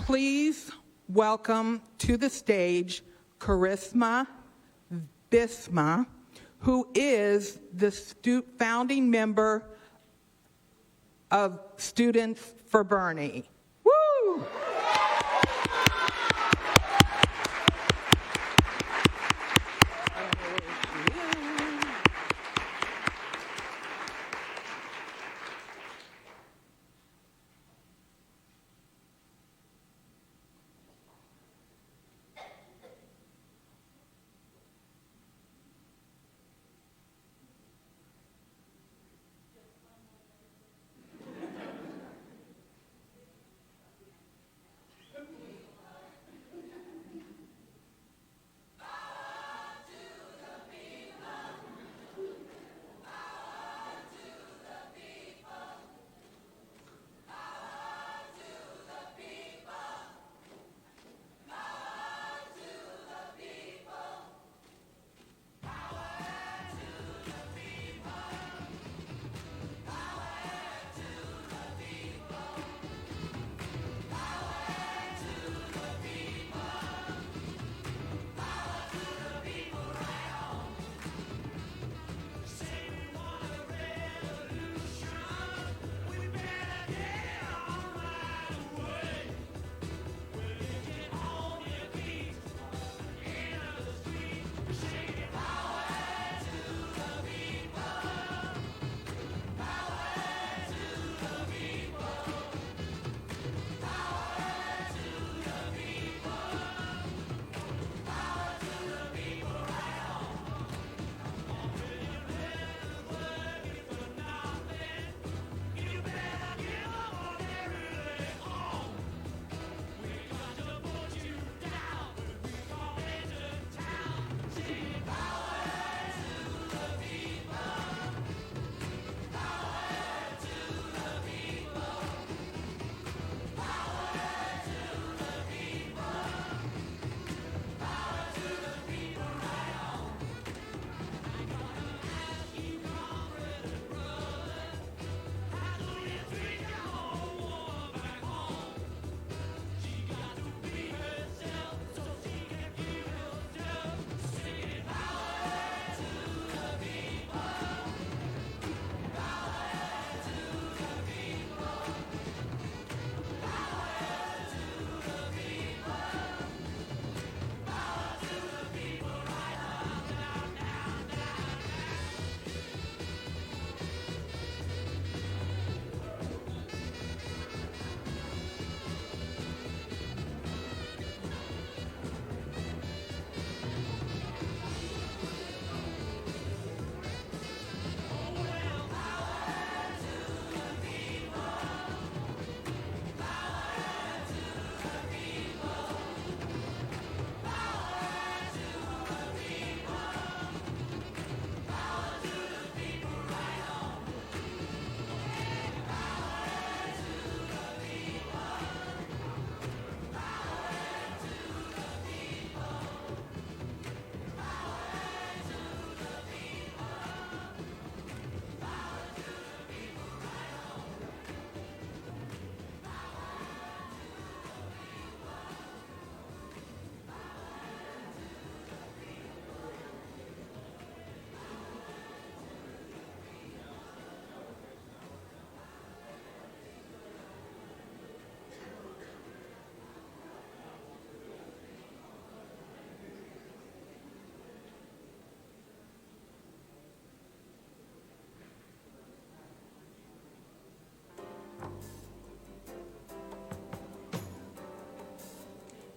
Please welcome to the stage Charisma Bisma, who is the founding member of Students for Bernie. Woo!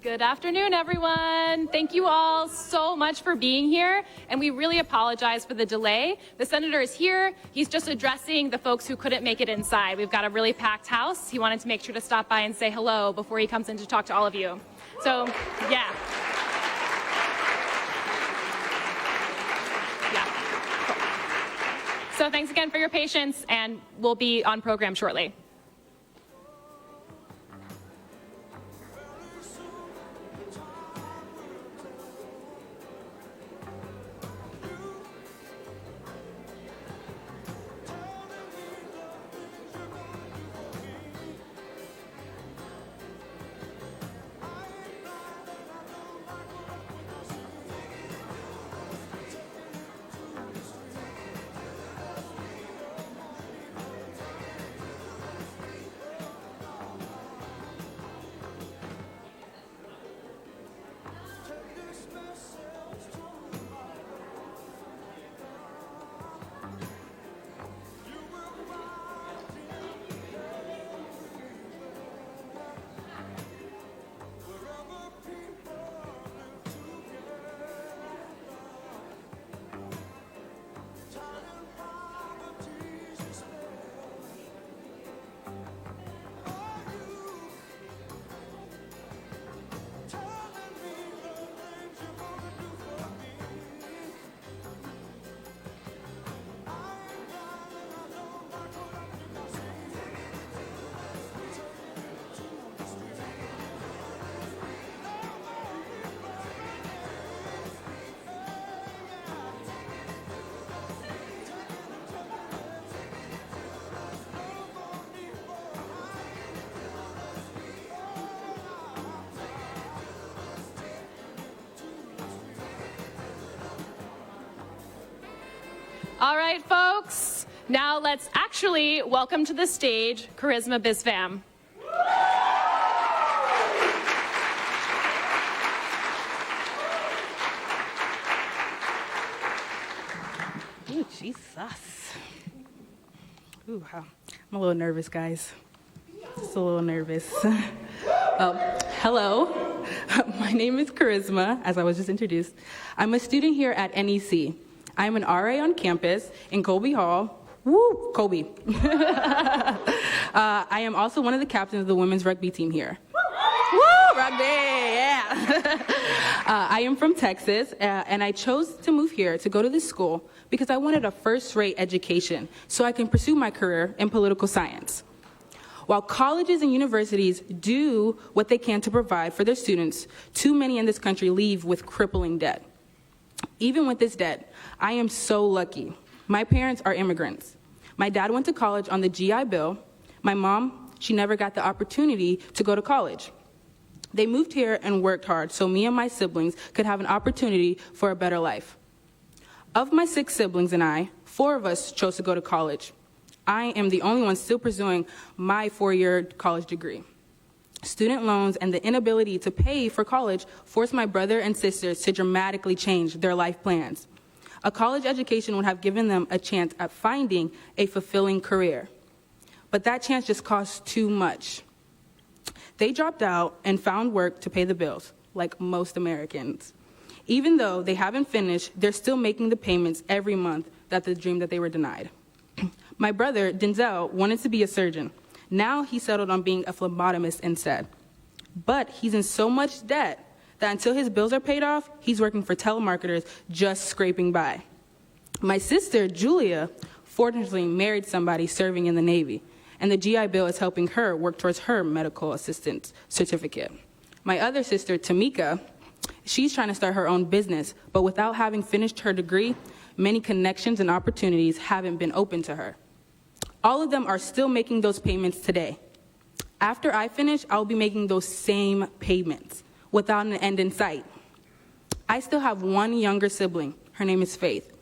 Good afternoon, everyone. Thank you all so much for being here, and we really apologize for the delay. The senator is here. He's just addressing the folks who couldn't make it inside. We've got a really packed house. He wanted to make sure to stop by and say hello before he comes in to talk to all of you. So, yeah. So thanks again for your patience, and we'll be on program shortly. All right, folks. Now let's actually welcome to the stage Charisma Bisfam. Ooh, Jesus. Ooh, I'm a little nervous, guys. Just a little nervous. Hello, my name is Charisma, as I was just introduced. I'm a student here at NEC. I'm an RA on campus in Colby Hall. Woo, Colby. I am also one of the captains of the women's rugby team here. Woo, rugby, yeah. I am from Texas, and I chose to move here to go to this school because I wanted a first-rate education so I can pursue my career in political science. While colleges and universities do what they can to provide for their students, too many in this country leave with crippling debt. Even with this debt, I am so lucky. My parents are immigrants. My dad went to college on the GI Bill. My mom, she never got the opportunity to go to college. They moved here and worked hard so me and my siblings could have an opportunity for a better life. Of my 6 siblings and I, 4 of us chose to go to college. I am the only one still pursuing my 4-year college degree. Student loans and the inability to pay for college forced my brother and sisters to dramatically change their life plans. A college education would have given them a chance at finding a fulfilling career. But that chance just cost too much. They dropped out and found work to pay the bills, like most Americans. Even though they haven't finished, they're still making the payments every month that the dream that they were denied. My brother, Denzel, wanted to be a surgeon. Now he settled on being a phlebotomist instead. But he's in so much debt that until his bills are paid off, he's working for telemarketers, just scraping by. My sister, Julia, fortunately married somebody serving in the Navy, and the GI Bill is helping her work towards her medical assistant certificate. My other sister, Tamika, she's trying to start her own business, but without having finished her degree, many connections and opportunities haven't been open to her. All of them are still making those payments today. After I finish, I'll be making those same payments without an end in sight. I still have one younger sibling, her name is Faith,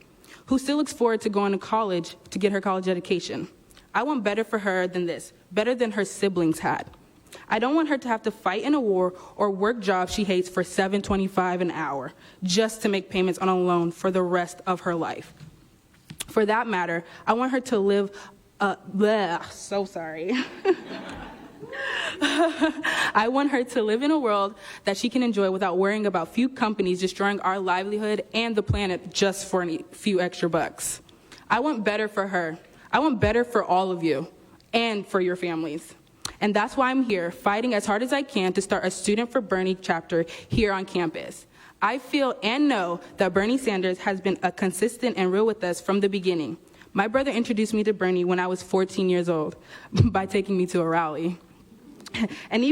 who still looks forward to going to college to get her college education. I want better for her than this, better than her siblings had. I don't want her to have to fight in a war or work jobs she hates for $7.25 an hour just to make payments on a loan for the rest of her life. For that matter, I want her to live so sorry. I want her to live in a world that she can enjoy without worrying about few companies destroying our livelihood and the planet just for a few extra bucks. I want better for her. I want better for all of you and for your families. And that's why I'm here, fighting as hard as I can to start a Student for Bernie chapter here on campus. I feel and know that Bernie Sanders has been a consistent and real with us from the beginning. My brother introduced me to Bernie when I was 14 years old by taking me to a rally. And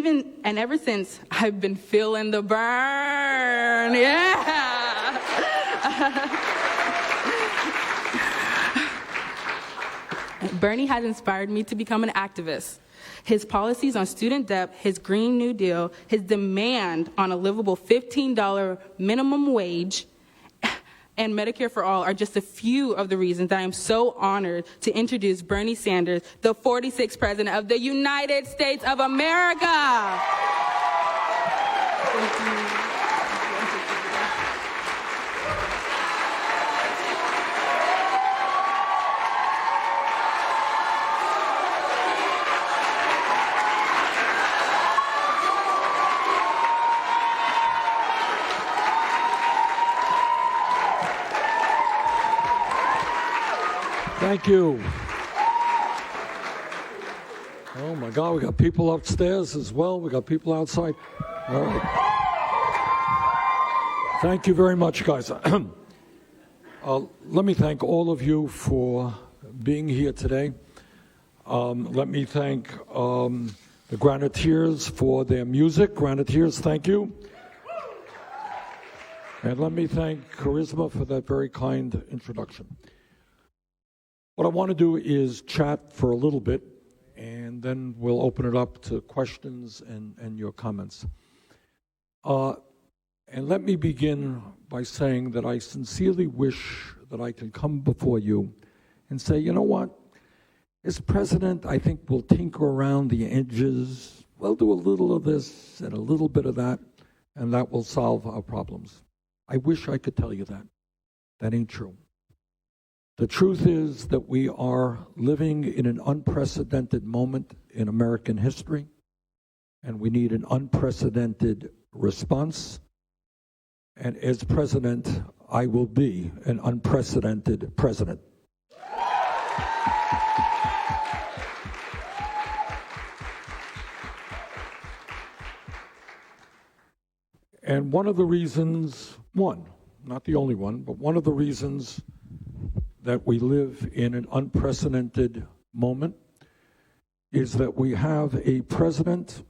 ever since, I've been feeling the burn, yeah! Bernie has inspired me to become an activist. His policies on student debt, his Green New Deal, his demand on a livable $15 minimum wage, and Medicare for All are just a few of the reasons that I am so honored to introduce Bernie Sanders, the 46th President of the United States of America. Thank you. Thank you. Oh my God, we got people upstairs as well. We got people outside. All right. Thank you very much, guys. Let me thank all of you for being here today. Let me thank the Graniteers for their music. Graniteers, thank you. And let me thank Charisma for that very kind introduction. What I want to do is chat for a little bit, and then we'll open it up to questions and your comments. And let me begin by saying that I sincerely wish that I can come before you and say, you know what? As president, I think we'll tinker around the edges. We'll do a little of this and a little bit of that, and that will solve our problems. I wish I could tell you that. That ain't true. The truth is that we are living in an unprecedented moment in American history, and we need an unprecedented response. And as president, I will be an unprecedented president. And one of the reasons, not the only one, but one of the reasons that we live in an unprecedented moment is that we have a president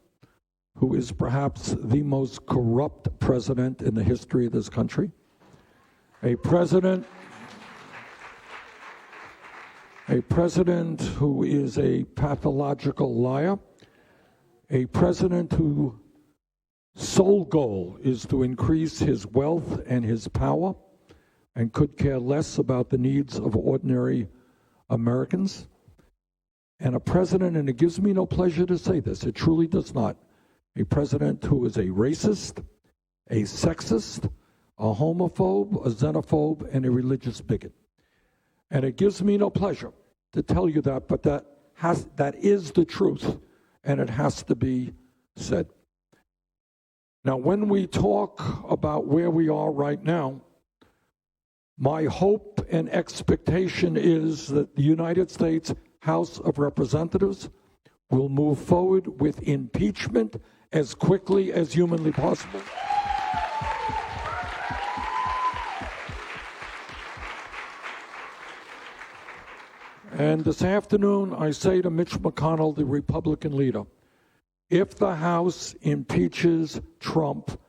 who is perhaps the most corrupt president in the history of this country. A president who is a pathological liar. A president whose sole goal is to increase his wealth and his power and could care less about the needs of ordinary Americans. And a president, and it gives me no pleasure to say this, it truly does not, a president who is a racist, a sexist, a homophobe, a xenophobe, and a religious bigot. And it gives me no pleasure to tell you that, but that is the truth, and it has to be said. Now, when we talk about where we are right now, my hope and expectation is that the United States House of Representatives will move forward with impeachment as quickly as humanly possible. And this afternoon, I say to Mitch McConnell, the Republican leader, if the House impeaches Trump,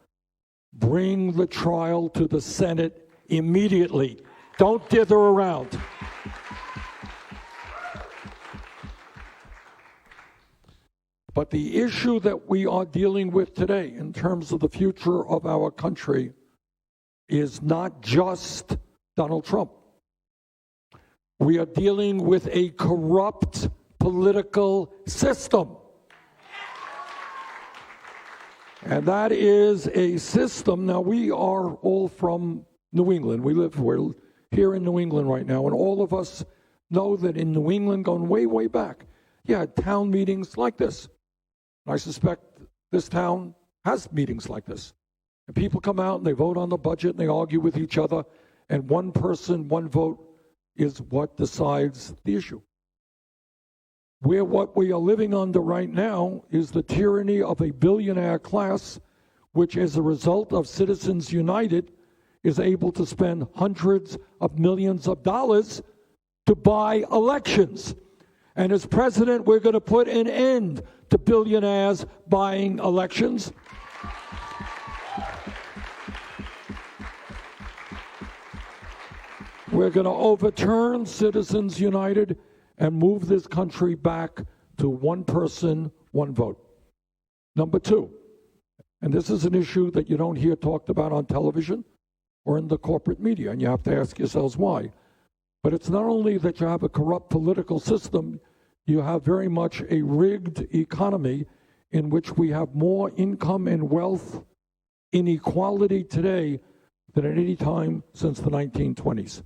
bring the trial to the Senate immediately. Don't dither around. But the issue that we are dealing with today in terms of the future of our country is not just Donald Trump. We are dealing with a corrupt political system. And that is a system. Now, we are all from New England. We're here in New England right now, and all of us know that in New England, going way, way back, you had town meetings like this. And I suspect this town has meetings like this. And people come out and they vote on the budget and they argue with each other, and one person, one vote is what decides the issue. What we are living under right now is the tyranny of a billionaire class, which as a result of Citizens United is able to spend hundreds of millions of dollars to buy elections. And as president, we're going to put an end to billionaires buying elections. We're going to overturn Citizens United and move this country back to one person, one vote. Number two, and this is an issue that you don't hear talked about on television or in the corporate media, and you have to ask yourselves why. But it's not only that you have a corrupt political system, you have very much a rigged economy in which we have more income and wealth inequality today than at any time since the 1920s.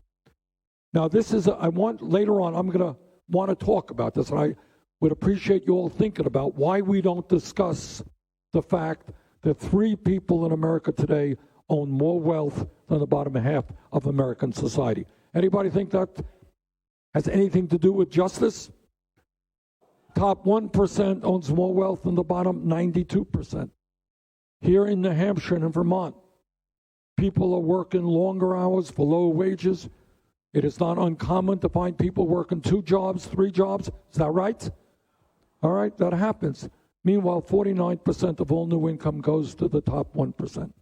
Now, later on, I'm going to want to talk about this, and I would appreciate you all thinking about why we don't discuss the fact that 3 people in America today own more wealth than the bottom half of American society. Anybody think that has anything to do with justice? Top 1% owns more wealth than the bottom 92%. Here in New Hampshire and in Vermont, people are working longer hours for lower wages. It is not uncommon to find people working 2 jobs, 3 jobs. Is that right? All right, that happens. Meanwhile, 49% of all new income goes to the top 1%.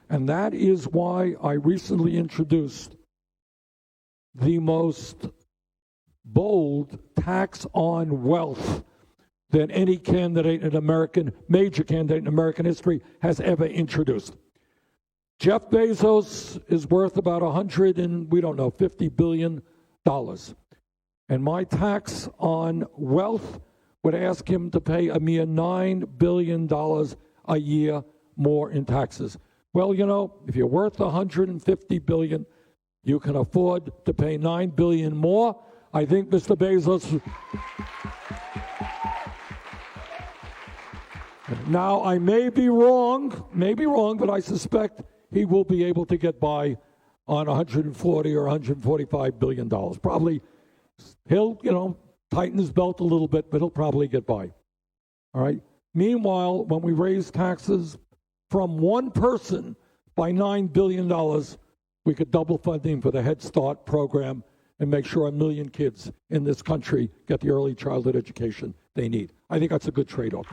And that is why I recently introduced the most bold tax on wealth than any major candidate in American history has ever introduced. Jeff Bezos is worth about $50 billion. And my tax on wealth would ask him to pay a mere $9 billion a year more in taxes. Well, you know, if you're worth $150 billion, you can afford to pay $9 billion more. I think Mr. Bezos. Now, I may be wrong, but I suspect he will be able to get by on $140 or $145 billion. Probably he'll, tighten his belt a little bit, but he'll probably get by. All right? Meanwhile, when we raise taxes from one person by $9 billion, we could double funding for the Head Start program and make sure 1 million kids in this country get the early childhood education they need. I think that's a good trade-off.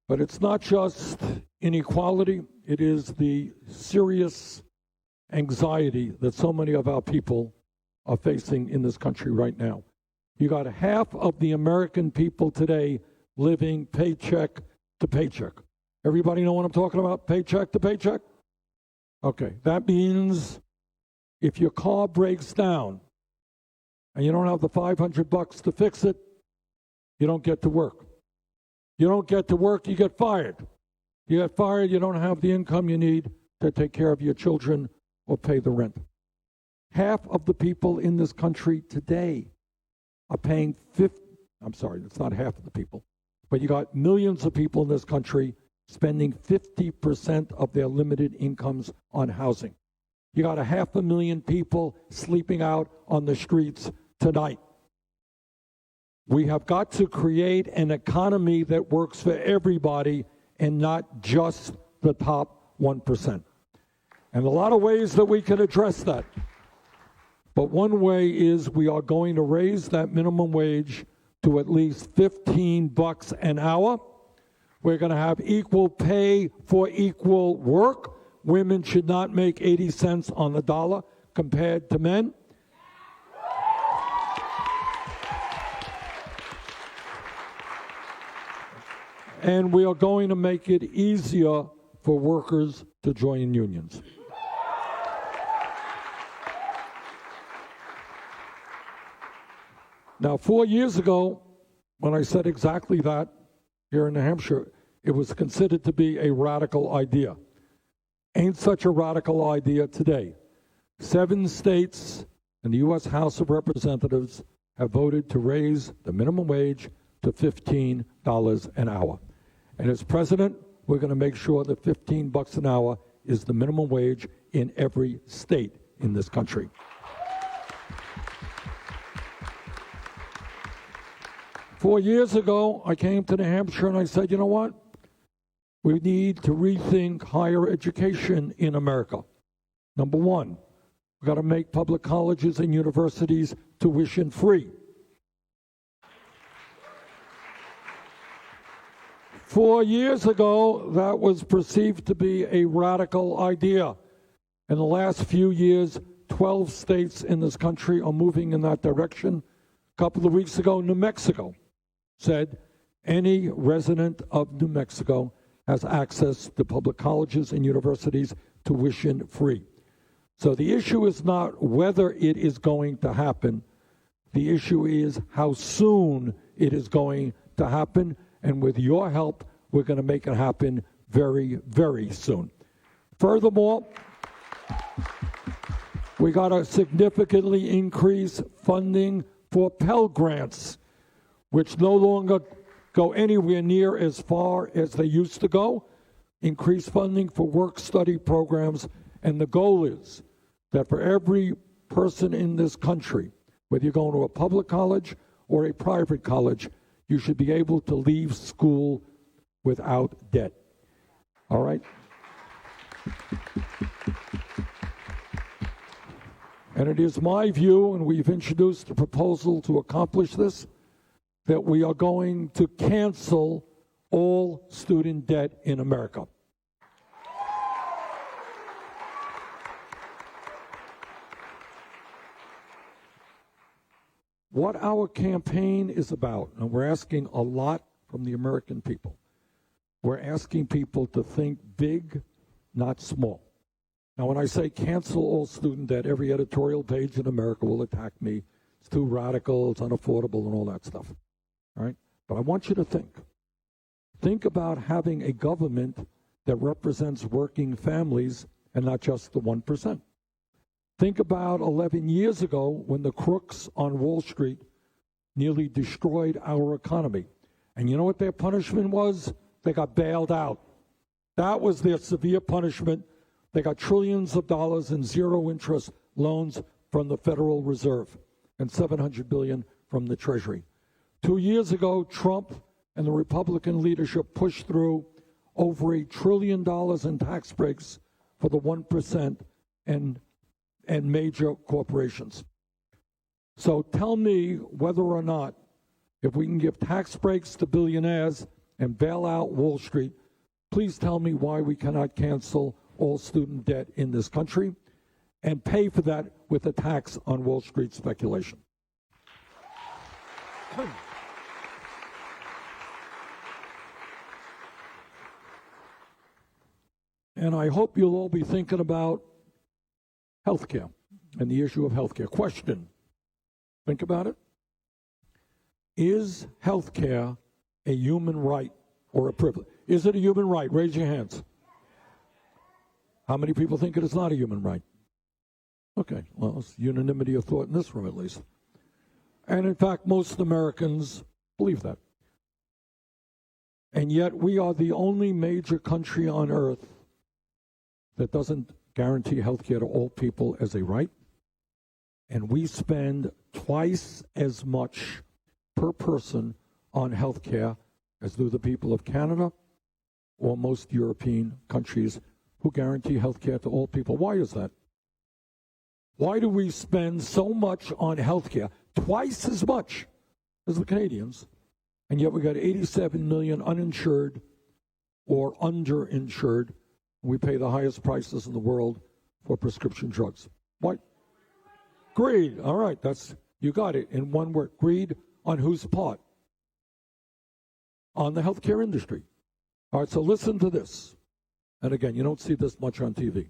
But it's not just inequality, it is the serious anxiety that so many of our people are facing in this country right now. You got half of the American people today living paycheck to paycheck. Everybody know what I'm talking about? Paycheck to paycheck? Okay, that means if your car breaks down and you don't have the $500 to fix it, you don't get to work. You don't get to work, you get fired. You get fired, you don't have the income you need to take care of your children or pay the rent. Half of the people in this country today are paying it's not half of the people, but you got millions of people in this country spending 50% of their limited incomes on housing. You got 500,000 people sleeping out on the streets tonight. We have got to create an economy that works for everybody and not just the top 1%. And a lot of ways that we can address that. But one way is we are going to raise that minimum wage to at least $15 an hour. We're going to have equal pay for equal work. Women should not make 80 cents on the dollar compared to men. And we are going to make it easier for workers to join unions. Now, 4 years ago, when I said exactly that here in New Hampshire, it was considered to be a radical idea. Ain't such a radical idea today. 7 states and the U.S. House of Representatives have voted to raise the minimum wage to $15 an hour. And as president, we're going to make sure that $15 an hour is the minimum wage in every state in this country. Four years ago, I came to New Hampshire and I said, you know what? We need to rethink higher education in America. Number one, we've got to make public colleges and universities tuition free. 4 years ago, that was perceived to be a radical idea. In the last few years, 12 states in this country are moving in that direction. A couple of weeks ago, New Mexico said any resident of New Mexico has access to public colleges and universities tuition free. So the issue is not whether it is going to happen. The issue is how soon it is going to happen. And with your help, we're going to make it happen very, very soon. Furthermore, we got to significantly increase funding for Pell Grants, which no longer go anywhere near as far as they used to go. Increase funding for work-study programs. And the goal is that for every person in this country, whether you're going to a public college or a private college, you should be able to leave school without debt. All right? And it is my view, and we've introduced a proposal to accomplish this, that we are going to cancel all student debt in America. What our campaign is about, and we're asking a lot from the American people. We're asking people to think big, not small. Now, when I say cancel all student debt, every editorial page in America will attack me. It's too radical, it's unaffordable, and all that stuff. All right? But I want you to think. Think about having a government that represents working families and not just the 1%. Think about 11 years ago when the crooks on Wall Street nearly destroyed our economy. And you know what their punishment was? They got bailed out. That was their severe punishment. They got trillions of dollars in zero-interest loans from the Federal Reserve and $700 billion from the Treasury. 2 years ago, Trump and the Republican leadership pushed through over $1 trillion in tax breaks for the 1% and major corporations. So tell me whether or not, if we can give tax breaks to billionaires and bail out Wall Street, please tell me why we cannot cancel all student debt in this country and pay for that with a tax on Wall Street speculation. And I hope you'll all be thinking about health care and the issue of health care. Question, think about it. Is health care a human right or a privilege? Is it a human right? Raise your hands. How many people think it is not a human right? Okay, well, it's unanimity of thought in this room at least. And in fact, most Americans believe that. And yet we are the only major country on earth that doesn't guarantee health care to all people as a right. And we spend twice as much per person on health care as do the people of Canada or most European countries who guarantee health care to all people. Why is that? Why do we spend so much on health care, twice as much as the Canadians, and yet we got 87 million uninsured or underinsured? We pay the highest prices in the world for prescription drugs. Why? Greed. All right, you got it in one word. Greed on whose part? On the healthcare industry. All right, so listen to this. And again, you don't see this much on TV.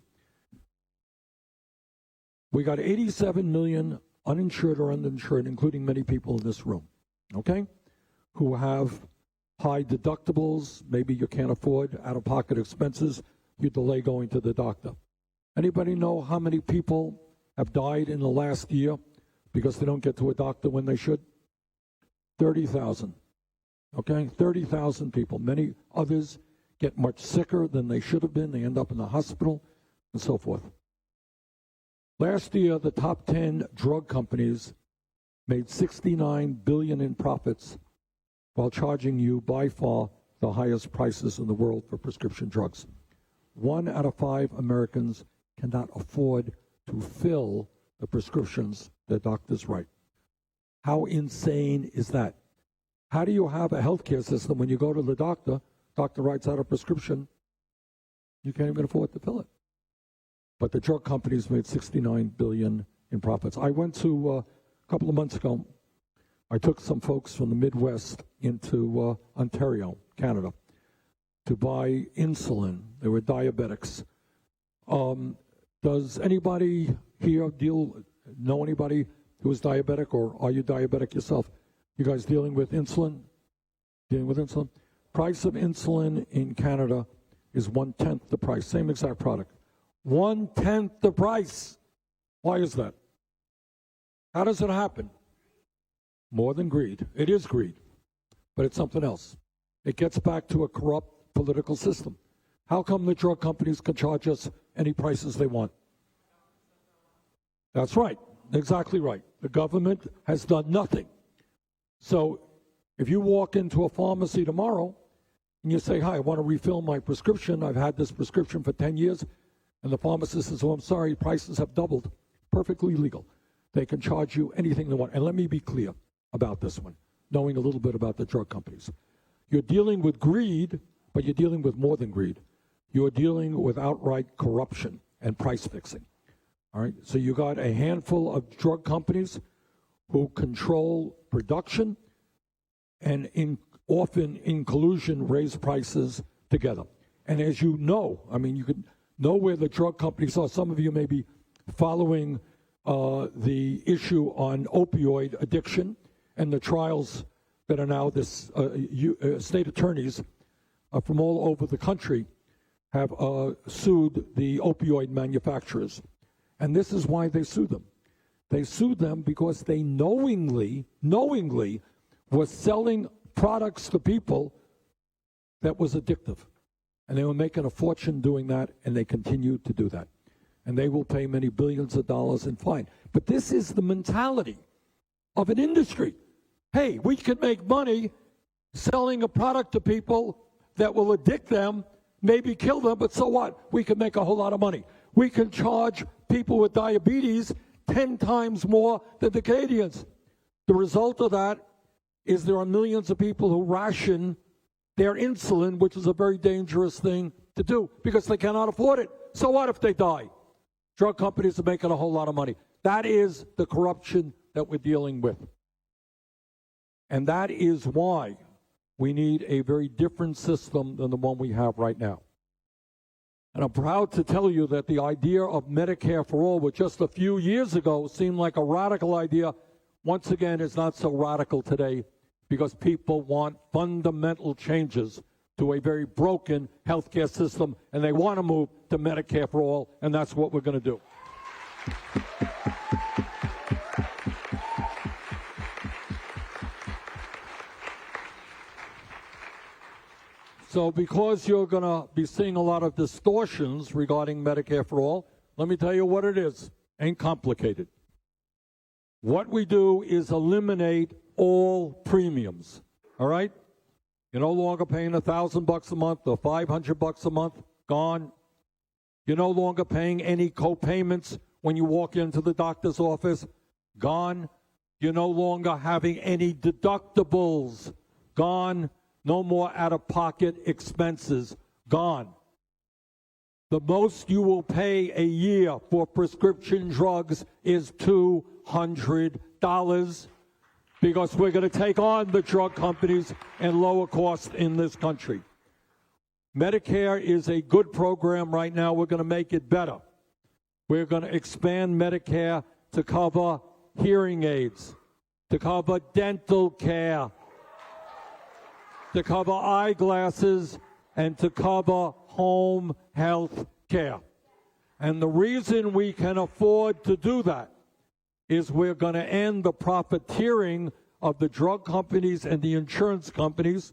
We got 87 million uninsured or underinsured, including many people in this room, okay, who have high deductibles. Maybe you can't afford out-of-pocket expenses. You delay going to the doctor. Anybody know how many people have died in the last year because they don't get to a doctor when they should? 30,000. Okay, 30,000 people. Many others get much sicker than they should have been. They end up in the hospital and so forth. Last year, the top 10 drug companies made $69 billion in profits while charging you by far the highest prices in the world for prescription drugs. 1 out of 5 Americans cannot afford to fill the prescriptions that doctors write. How insane is that? How do you have a healthcare system when you go to the doctor writes out a prescription, you can't even afford to fill it? But the drug companies made $69 billion in profits. I went to, a couple of months ago, I took some folks from the Midwest into Ontario, Canada, to buy insulin. They were diabetics. Does anybody here know anybody who is diabetic, or are you diabetic yourself? You guys dealing with insulin? Dealing with insulin? Price of insulin in Canada is 1/10 the price, same exact product. 1/10 the price. Why is that? How does it happen? More than greed. It is greed, but it's something else. It gets back to a corrupt political system. How come the drug companies can charge us any prices they want? That's right. Exactly right. The government has done nothing. So if you walk into a pharmacy tomorrow and you say, hi, I want to refill my prescription. I've had this prescription for 10 years. And the pharmacist says, oh, I'm sorry, prices have doubled. Perfectly legal. They can charge you anything they want. And let me be clear about this one, knowing a little bit about the drug companies. You're dealing with greed, but you're dealing with more than greed. You're dealing with outright corruption and price fixing. All right, so you got a handful of drug companies who control production and in often in collusion, raise prices together. And as you know, I mean, you can know where the drug companies are. Some of you may be following the issue on opioid addiction and the trials that are now this state attorneys from all over the country have sued the opioid manufacturers. And this is why they sued them. They sued them because they knowingly was selling products to people that was addictive. And they were making a fortune doing that, and they continue to do that. And they will pay many billions of dollars in fine. But this is the mentality of an industry. Hey, we can make money selling a product to people that will addict them, maybe kill them, but so what? We can make a whole lot of money. We can charge people with diabetes 10 times more than the Canadians. The result of that is there are millions of people who ration their insulin, which is a very dangerous thing to do because they cannot afford it. So what if they die? Drug companies are making a whole lot of money. That is the corruption that we're dealing with. And that is why we need a very different system than the one we have right now. And I'm proud to tell you that the idea of Medicare for all, which just a few years ago seemed like a radical idea, once again is not so radical today because people want fundamental changes to a very broken healthcare system, and they want to move to Medicare for all, and that's what we're going to do. So because you're going to be seeing a lot of distortions regarding Medicare for all, let me tell you what it is. Ain't complicated. What we do is eliminate all premiums, all right? You're no longer paying $1,000 a month or $500 a month, gone. You're no longer paying any co-payments when you walk into the doctor's office, gone. You're no longer having any deductibles, gone. No more out-of-pocket expenses, gone. The most you will pay a year for prescription drugs is $200 because we're going to take on the drug companies and lower costs in this country. Medicare is a good program right now. We're going to make it better. We're going to expand Medicare to cover hearing aids, to cover dental care, to cover eyeglasses, and to cover home health care. And the reason we can afford to do that is we're going to end the profiteering of the drug companies and the insurance companies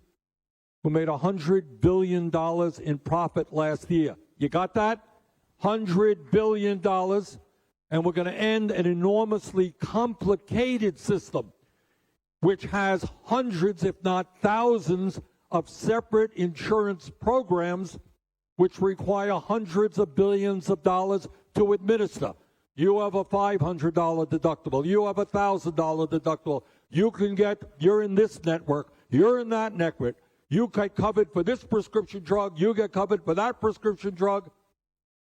who made $100 billion in profit last year. You got that? $100 billion. And we're going to end an enormously complicated system which has hundreds, if not thousands, of separate insurance programs which require hundreds of billions of dollars to administer. You have a $500 deductible. You have a $1,000 deductible. You're in this network. You're in that network. You get covered for this prescription drug. You get covered for that prescription drug.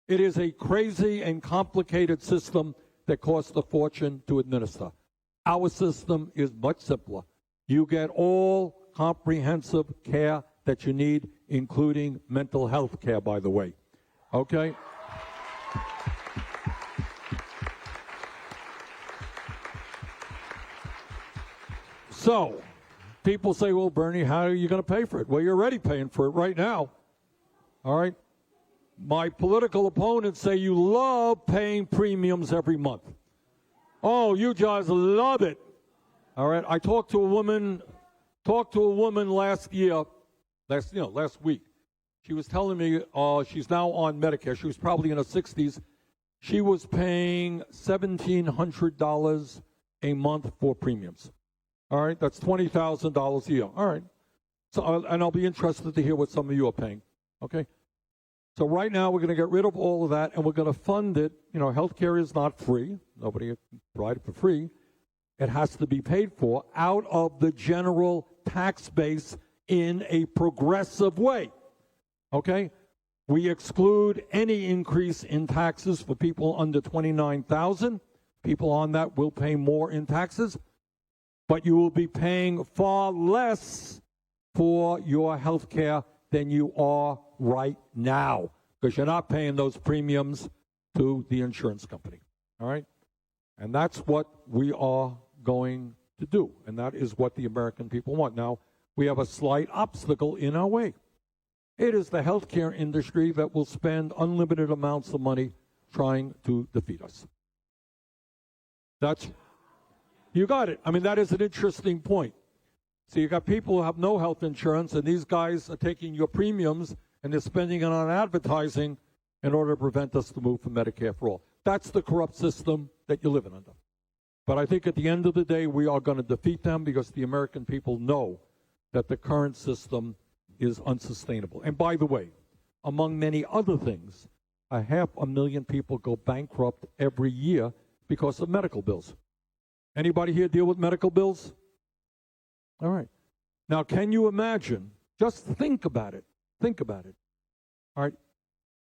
It is a crazy and complicated system that costs a fortune to administer. Our system is much simpler. You get all comprehensive care that you need, including mental health care, by the way. Okay? So, people say, well, Bernie, how are you going to pay for it? Well, you're already paying for it right now. All right? My political opponents say you love paying premiums every month. Oh, you just love it. All right. I talked to a woman last week. She was telling me she's now on Medicare. She was probably in her 60s. She was paying $1,700 a month for premiums. All right. That's $20,000 a year. All right. So, and I'll be interested to hear what some of you are paying. Okay. So right now we're going to get rid of all of that, and we're going to fund it. You know, healthcare is not free. Nobody can provide it for free. It has to be paid for out of the general tax base in a progressive way. Okay? We exclude any increase in taxes for people under $29,000. People on that will pay more in taxes, but you will be paying far less for your health care than you are right now, because you're not paying those premiums to the insurance company. All right? And that's what we are going to do, and that is what the American people want. Now, we have a slight obstacle in our way. It is the healthcare industry that will spend unlimited amounts of money trying to defeat us. You got it. I mean, that is an interesting point. So you got people who have no health insurance, and these guys are taking your premiums and they're spending it on advertising in order to prevent us to move from Medicare for all. That's the corrupt system that you're living under. But I think at the end of the day, we are going to defeat them because the American people know that the current system is unsustainable. And by the way, among many other things, 500,000 people go bankrupt every year because of medical bills. Anybody here deal with medical bills? All right. Now, can you imagine, just think about it, all right,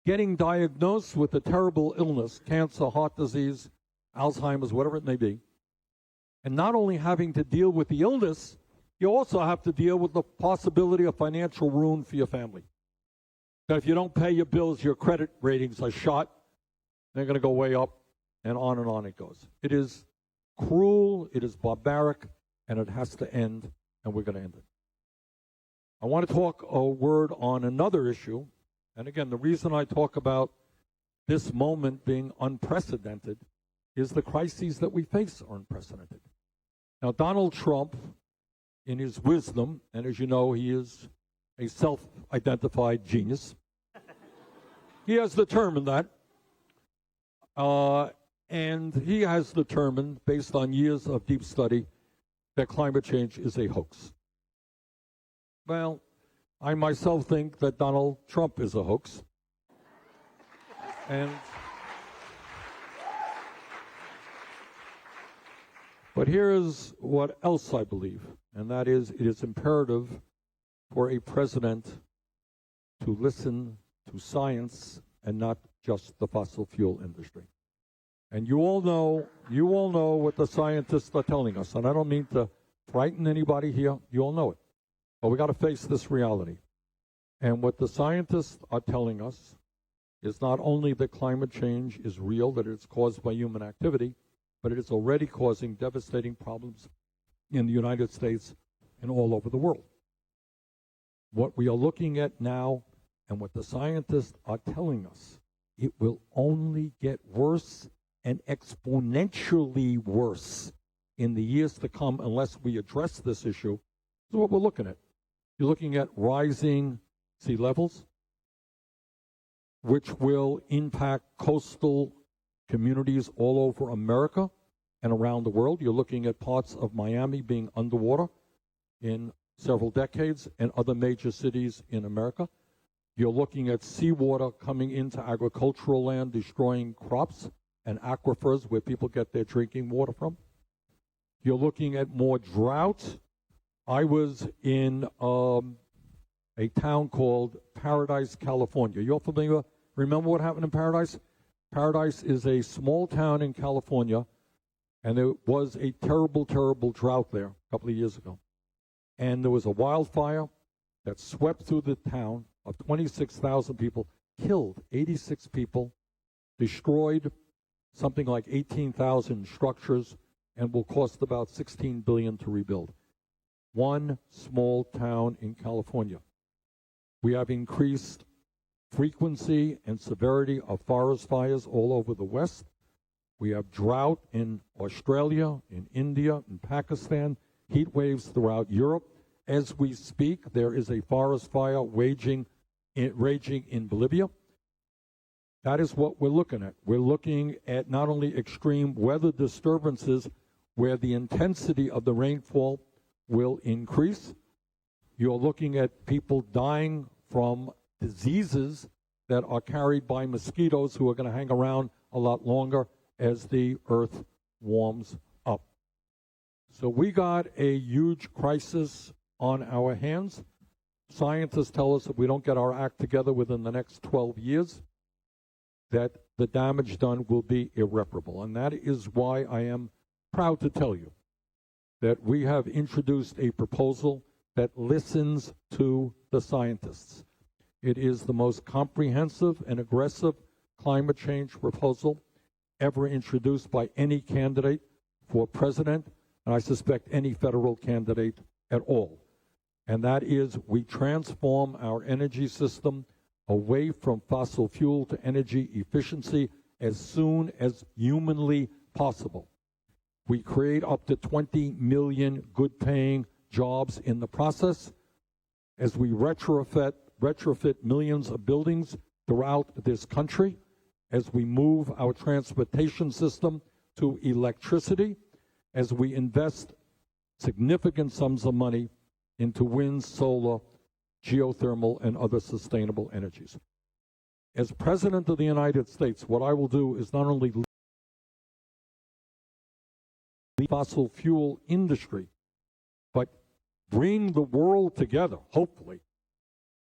getting diagnosed with a terrible illness, cancer, heart disease, Alzheimer's, whatever it may be, and not only having to deal with the illness, you also have to deal with the possibility of financial ruin for your family. That if you don't pay your bills, your credit ratings are shot. They're going to go way up, and on it goes. It is cruel, it is barbaric, and it has to end, and we're going to end it. I want to talk a word on another issue, and again, the reason I talk about this moment being unprecedented is the crises that we face are unprecedented. Now, Donald Trump, in his wisdom, and as you know, he is a self-identified genius, he has determined that, and he has determined, based on years of deep study, that climate change is a hoax. Well, I myself think that Donald Trump is a hoax. But here is what else I believe, and that is it is imperative for a president to listen to science and not just the fossil fuel industry. And you all know what the scientists are telling us, and I don't mean to frighten anybody here. You all know it. But we got to face this reality. And what the scientists are telling us is not only that climate change is real, that it's caused by human activity, but it is already causing devastating problems in the United States and all over the world. What we are looking at now and what the scientists are telling us, it will only get worse and exponentially worse in the years to come unless we address this issue. This is what we're looking at. You're looking at rising sea levels, which will impact coastal communities all over America and around the world. You're looking at parts of Miami being underwater in several decades and other major cities in America. You're looking at seawater coming into agricultural land, destroying crops and aquifers where people get their drinking water from. You're looking at more drought. I was in a town called Paradise, California. You're familiar? Remember what happened in Paradise? Paradise is a small town in California, and there was a terrible, terrible drought there a couple of years ago. And there was a wildfire that swept through the town of 26,000 people, killed 86 people, destroyed something like 18,000 structures, and will cost about $16 billion to rebuild. One small town in California. We have increased frequency and severity of forest fires all over the West. We have drought in Australia, in India, in Pakistan, heat waves throughout Europe. As we speak, there is a forest fire raging in Bolivia. That is what we're looking at. We're looking at not only extreme weather disturbances where the intensity of the rainfall will increase. You're looking at people dying from diseases that are carried by mosquitoes who are going to hang around a lot longer as the earth warms up. So we got a huge crisis on our hands. Scientists tell us if we don't get our act together within the next 12 years, that the damage done will be irreparable. And that is why I am proud to tell you that we have introduced a proposal that listens to the scientists. It is the most comprehensive and aggressive climate change proposal ever introduced by any candidate for president, and I suspect any federal candidate at all. And that is, we transform our energy system away from fossil fuel to energy efficiency as soon as humanly possible. We create up to 20 million good-paying jobs in the process as we retrofit millions of buildings throughout this country, as we move our transportation system to electricity, as we invest significant sums of money into wind, solar, geothermal, and other sustainable energies. As President of the United States, what I will do is not only lead the fossil fuel industry, but bring the world together, hopefully,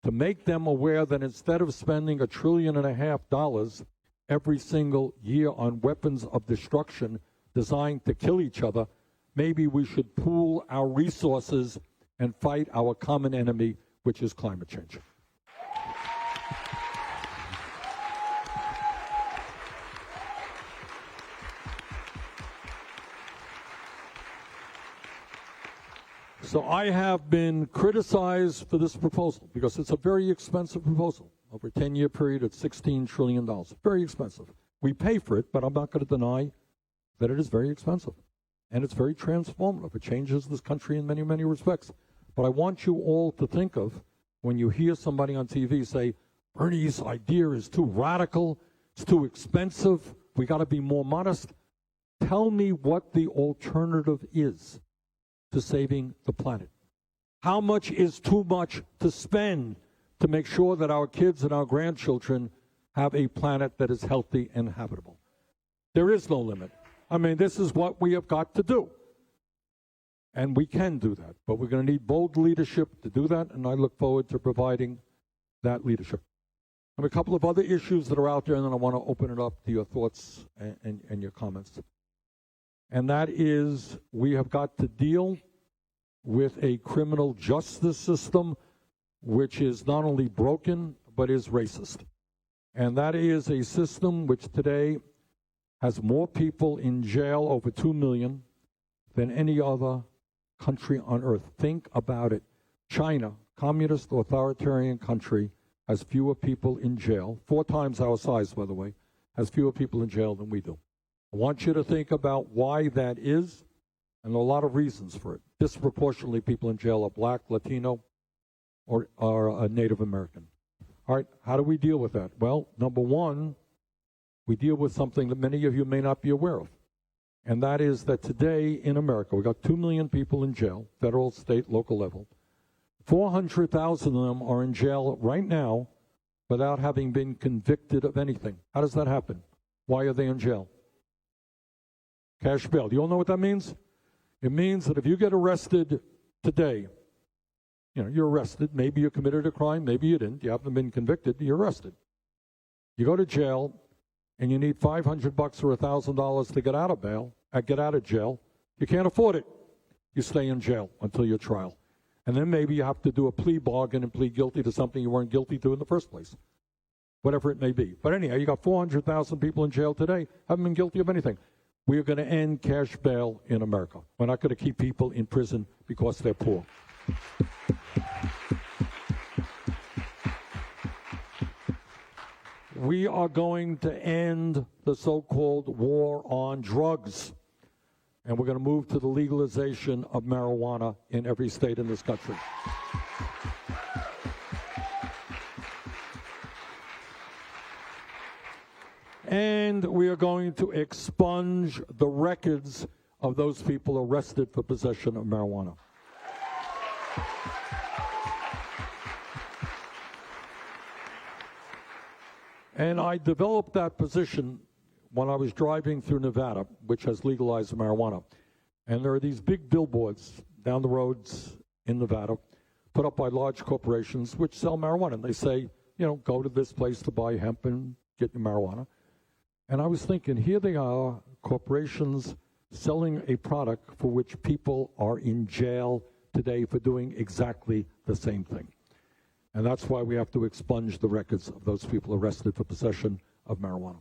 to make them aware that instead of spending $1.5 trillion every single year on weapons of destruction designed to kill each other, maybe we should pool our resources and fight our common enemy, which is climate change. So I have been criticized for this proposal because it's a very expensive proposal. Over a 10-year period, it's $16 trillion. Very expensive. We pay for it, but I'm not going to deny that it is very expensive. And it's very transformative. It changes this country in many, many respects. But I want you all to think of, when you hear somebody on TV say, Bernie's idea is too radical, it's too expensive, we got to be more modest. Tell me what the alternative is to saving the planet. How much is too much to spend to make sure that our kids and our grandchildren have a planet that is healthy and habitable? There is no limit. I mean, this is what we have got to do. And we can do that, but we're going to need bold leadership to do that, and I look forward to providing that leadership. I have a couple of other issues that are out there, and then I want to open it up to your thoughts and your comments. And that is, we have got to deal with a criminal justice system which is not only broken, but is racist. And that is a system which today has more people in jail, over 2 million, than any other country on earth. Think about it. China, communist authoritarian country, has fewer people in jail, 4 times our size, by the way, has fewer people in jail than we do. I want you to think about why that is, and there are a lot of reasons for it. Disproportionately, people in jail are black, Latino, or are Native American. All right, how do we deal with that? Well, number one, we deal with something that many of you may not be aware of. And that is that today in America, we've got 2 million people in jail, federal, state, local level. 400,000 of them are in jail right now without having been convicted of anything. How does that happen? Why are they in jail? Cash bail. Do you all know what that means? It means that if you get arrested today, you're arrested. Maybe you committed a crime. Maybe you didn't. You haven't been convicted. You're arrested. You go to jail, and you need $500 or $1,000 to get out of jail. You can't afford it. You stay in jail until your trial. And then maybe you have to do a plea bargain and plead guilty to something you weren't guilty to in the first place. Whatever it may be. But anyhow, you got 400,000 people in jail today, haven't been guilty of anything. We are going to end cash bail in America. We're not going to keep people in prison because they're poor. We are going to end the so-called war on drugs. And we're going to move to the legalization of marijuana in every state in this country. And we are going to expunge the records of those people arrested for possession of marijuana. And I developed that position when I was driving through Nevada, which has legalized marijuana. And there are these big billboards down the roads in Nevada, put up by large corporations which sell marijuana. And they say, go to this place to buy hemp and get your marijuana. And I was thinking, here they are, corporations selling a product for which people are in jail today for doing exactly the same thing. And that's why we have to expunge the records of those people arrested for possession of marijuana.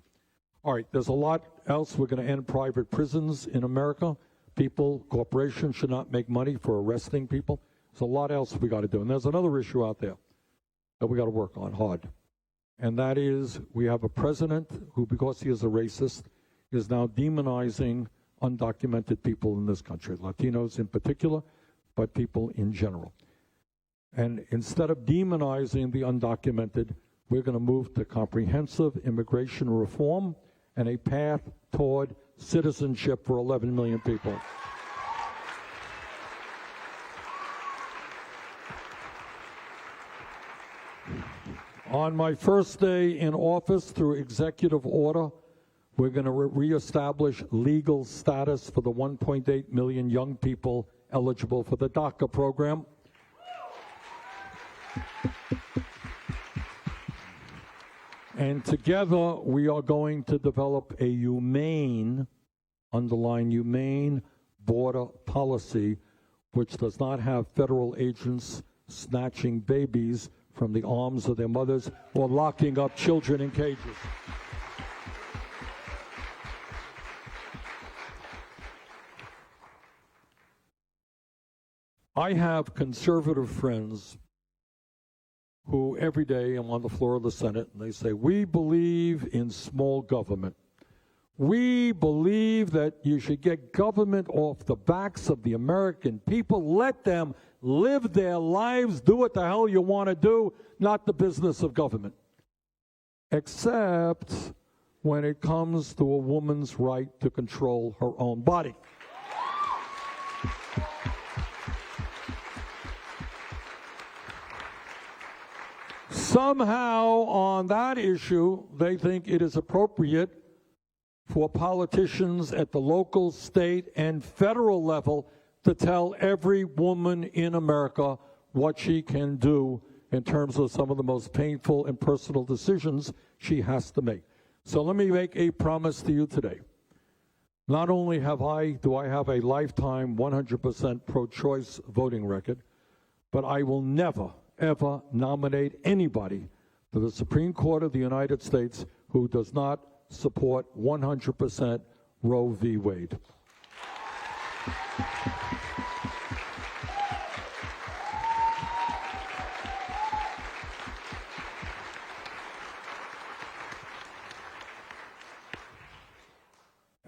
All right, there's a lot else. We're going to end private prisons in America. Corporations should not make money for arresting people. There's a lot else we got to do. And there's another issue out there that we got to work on hard. And that is, we have a president who, because he is a racist, is now demonizing undocumented people in this country, Latinos in particular, but people in general. And instead of demonizing the undocumented, we're going to move to comprehensive immigration reform and a path toward citizenship for 11 million people. On my first day in office, through executive order, we're going to reestablish legal status for the 1.8 million young people eligible for the DACA program. And together, we are going to develop a humane, underline humane, border policy, which does not have federal agents snatching babies from the arms of their mothers or locking up children in cages. I have conservative friends who every day I'm on the floor of the Senate and they say, we believe in small government. We believe that you should get government off the backs of the American people. Let them live their lives, do what the hell you want to do, not the business of government. Except when it comes to a woman's right to control her own body. Somehow, on that issue, they think it is appropriate for politicians at the local, state, and federal level to tell every woman in America what she can do in terms of some of the most painful and personal decisions she has to make. So let me make a promise to you today. Not only do I have a lifetime 100% pro-choice voting record, but I will never, ever nominate anybody to the Supreme Court of the United States who does not support 100% Roe v. Wade.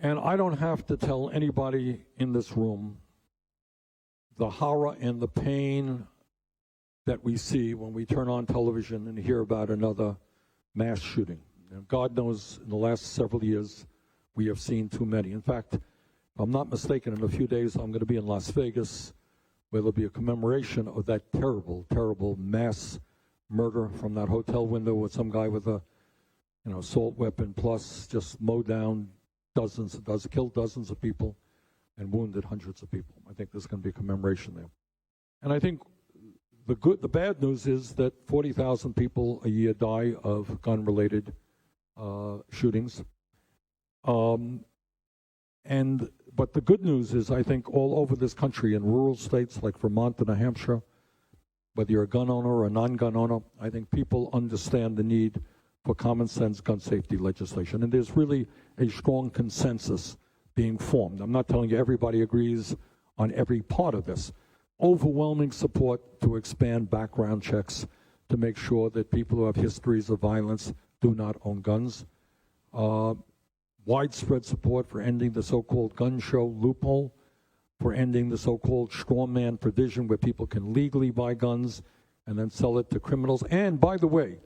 And I don't have to tell anybody in this room the horror and the pain that we see when we turn on television and hear about another mass shooting. And God knows in the last several years we have seen too many. In fact, if I'm not mistaken, in a few days I'm going to be in Las Vegas where there'll be a commemoration of that terrible, terrible mass murder from that hotel window with some guy with a assault weapon, plus just mowed down killed dozens of people and wounded hundreds of people. I think there's going to be a commemoration there. And I think the bad news is that 40,000 people a year die of gun-related shootings. But the good news is, I think all over this country, in rural states like Vermont and New Hampshire, whether you're a gun owner or a non-gun owner, I think people understand the need for common sense gun safety legislation. And there's really a strong consensus being formed. I'm not telling you everybody agrees on every part of this. Overwhelming support to expand background checks to make sure that people who have histories of violence do not own guns. Widespread support for ending the so-called gun show loophole, for ending the so-called straw man provision where people can legally buy guns and then sell it to criminals. And by the way,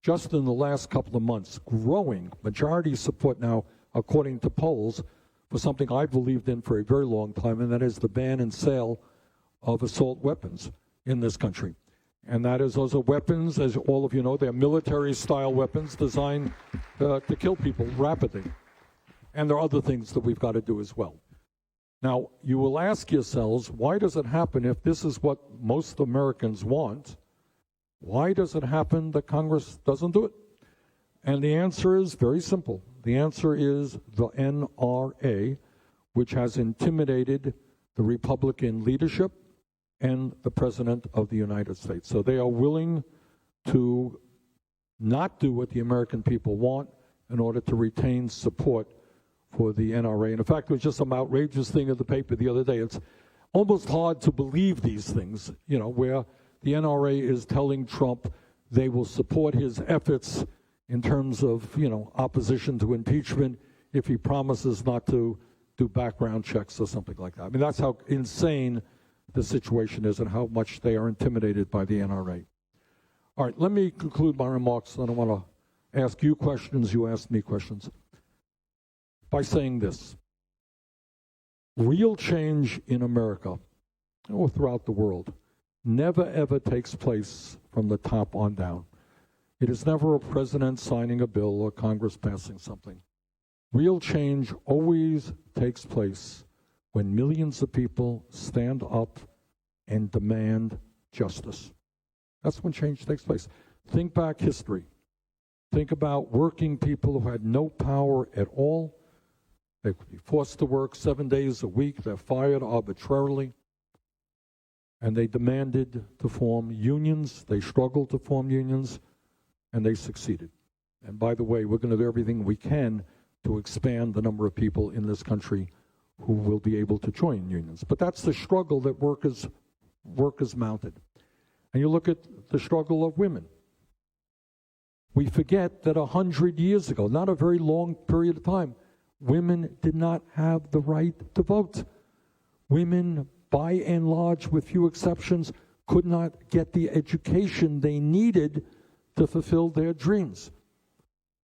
just in the last couple of months, growing majority support now, according to polls, for something I believed in for a very long time, and that is the ban and sale of assault weapons in this country. And those are weapons, as all of you know, they're military-style weapons designed to kill people rapidly. And there are other things that we've got to do as well. Now, you will ask yourselves, why does it happen if this is what most Americans want? Why does it happen that Congress doesn't do it? And the answer is very simple. The answer is the NRA, which has intimidated the Republican leadership and the President of the United States. So they are willing to not do what the American people want in order to retain support for the NRA. And in fact, there was just some outrageous thing in the paper the other day. It's almost hard to believe these things, you know, where the NRA is telling Trump they will support his efforts in terms of, you know, opposition to impeachment if he promises not to do background checks or something like that. I mean, that's how insane the situation is and how much they are intimidated by the NRA. All right, let me conclude my remarks. I don't want to ask you questions, you ask me questions, by saying this. Real change in America, or throughout the world, never ever takes place from the top on down. It is never a president signing a bill or Congress passing something. Real change always takes place when millions of people stand up and demand justice. That's when change takes place. Think back history. Think about working people who had no power at all. They could be forced to work 7 days a week. They're fired arbitrarily. And they demanded to form unions. They struggled to form unions, and they succeeded. And by the way, we're going to do everything we can to expand the number of people in this country who will be able to join unions. But that's the struggle that workers mounted. And you look at the struggle of women. We forget that 100 years ago, not a very long period of time, women did not have the right to vote. Women, by and large, with few exceptions, could not get the education they needed to fulfill their dreams.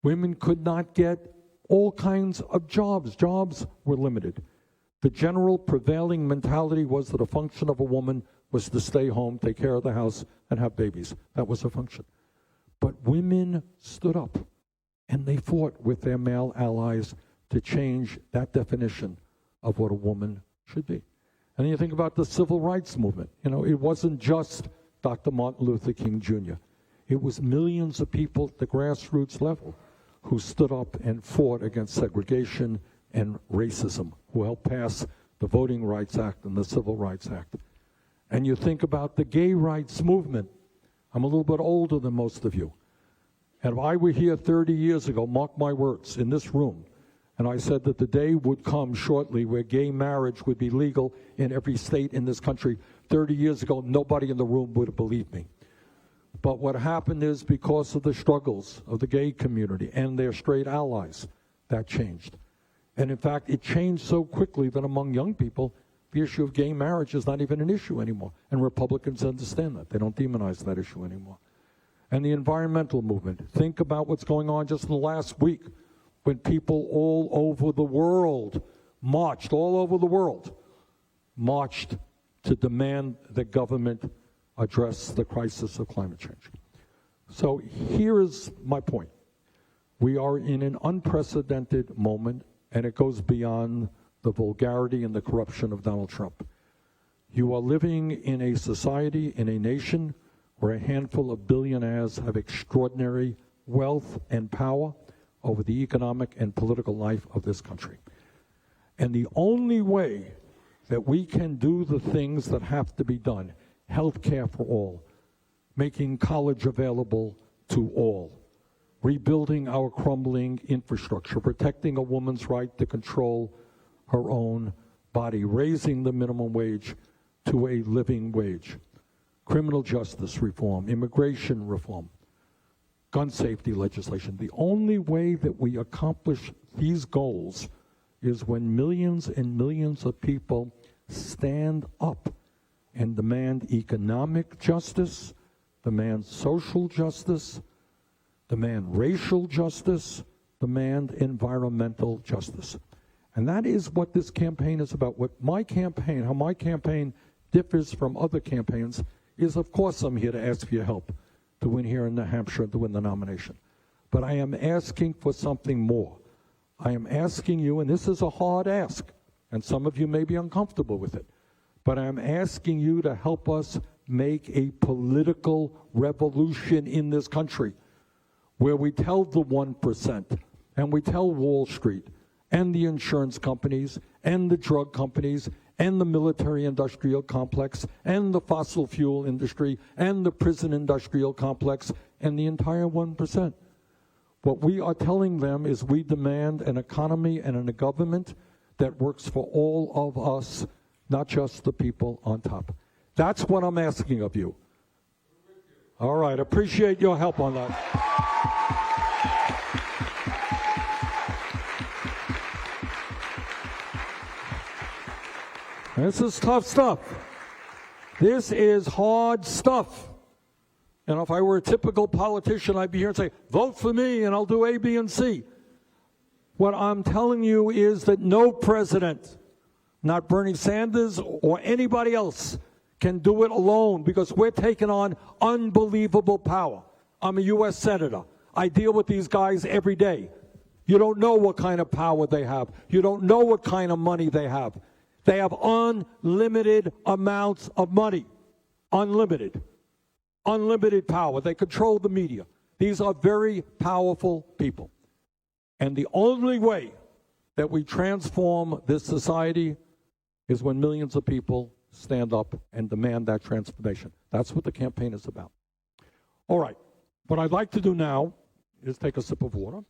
Women could not get all kinds of jobs. Jobs were limited. The general prevailing mentality was that a function of a woman was to stay home, take care of the house, and have babies. That was a function. But women stood up, and they fought with their male allies to change that definition of what a woman should be. And then you think about the civil rights movement. You know, it wasn't just Dr. Martin Luther King Jr. It was millions of people at the grassroots level who stood up and fought against segregation and racism, who helped pass the Voting Rights Act and the Civil Rights Act. And you think about the gay rights movement. I'm a little bit older than most of you. And if I were here 30 years ago, mark my words, in this room, and I said that the day would come shortly where gay marriage would be legal in every state in this country, 30 years ago, nobody in the room would have believed me. But what happened is, because of the struggles of the gay community and their straight allies, that changed. And in fact, it changed so quickly that among young people, the issue of gay marriage is not even an issue anymore. And Republicans understand that. They don't demonize that issue anymore. And the environmental movement. Think about what's going on just in the last week when people all over the world marched to demand that government address the crisis of climate change. So here is my point. We are in an unprecedented moment, and it goes beyond the vulgarity and the corruption of Donald Trump. You are living in a society, in a nation, where a handful of billionaires have extraordinary wealth and power over the economic and political life of this country. And the only way that we can do the things that have to be done, health care for all, making college available to all, rebuilding our crumbling infrastructure, protecting a woman's right to control her own body, raising the minimum wage to a living wage, criminal justice reform, immigration reform, gun safety legislation. The only way that we accomplish these goals is when millions and millions of people stand up and demand economic justice, demand social justice, demand racial justice, demand environmental justice. And that is what this campaign is about. What my campaign, how my campaign differs from other campaigns is, of course, I'm here to ask for your help to win here in New Hampshire, to win the nomination. But I am asking for something more. I am asking you, and this is a hard ask, and some of you may be uncomfortable with it, but I am asking you to help us make a political revolution in this country where we tell the 1% and we tell Wall Street and the insurance companies and the drug companies and the military-industrial complex, and the fossil fuel industry, and the prison industrial complex, and the entire 1%. What we are telling them is we demand an economy and a government that works for all of us, not just the people on top. That's what I'm asking of you. All right, appreciate your help on that. This is tough stuff. This is hard stuff. And if I were a typical politician, I'd be here and say, vote for me and I'll do A, B, and C. What I'm telling you is that no president, not Bernie Sanders or anybody else, can do it alone, because we're taking on unbelievable power. I'm a U.S. Senator. I deal with these guys every day. You don't know what kind of power they have. You don't know what kind of money they have. They have unlimited amounts of money. Unlimited. Unlimited power. They control the media. These are very powerful people. And the only way that we transform this society is when millions of people stand up and demand that transformation. That's what the campaign is about. All right. What I'd like to do now is take a sip of water.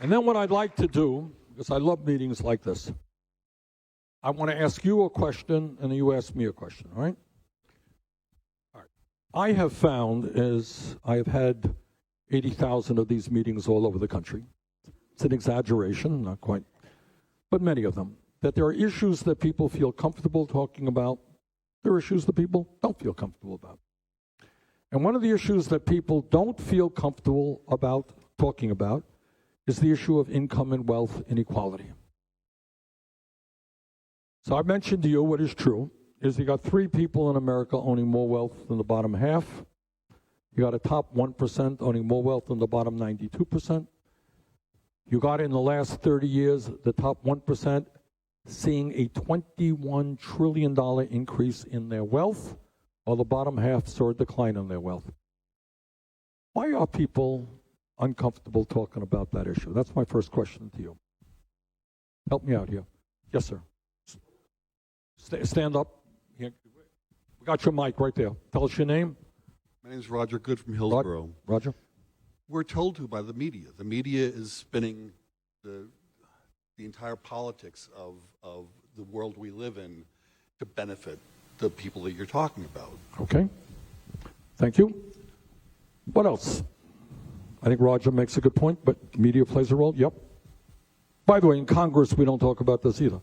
And then what I'd like to do, because I love meetings like this, I want to ask you a question, and then you ask me a question, all right? All right. I have found, as I have had 80,000 of these meetings all over the country, it's an exaggeration, not quite, but many of them, that there are issues that people feel comfortable talking about. There are issues that people don't feel comfortable about. And one of the issues that people don't feel comfortable about talking about is the issue of income and wealth inequality. So I mentioned to you what is true, is you got 3 people in America owning more wealth than the bottom half. You got a top 1% owning more wealth than the bottom 92%. You got in the last 30 years, the top 1% seeing a $21 trillion increase in their wealth, while the bottom half saw a decline in their wealth. Why are people uncomfortable talking about that issue? That's my first question to you. Help me out here. Yes, sir. Stand up. We got your mic right there. Tell us your name. My name is Roger Good from Hillsborough. Roger. We're told to by the media. The media is spinning the entire politics of the world we live in to benefit the people that you're talking about. Okay. Thank you. What else? I think Roger makes a good point, but media plays a role. Yep. By the way, in Congress, we don't talk about this either.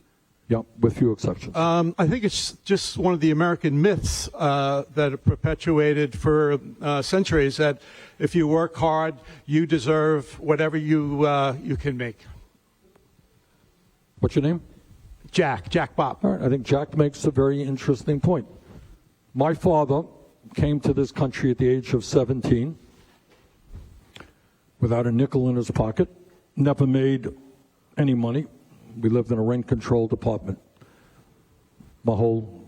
Yep, with few exceptions. I think it's just one of the American myths that are perpetuated for centuries, that if you work hard, you deserve whatever you can make. What's your name? Jack Bob. All right, I think Jack makes a very interesting point. My father came to this country at the age of 17 without a nickel in his pocket, never made any money. We lived in a rent-controlled apartment my whole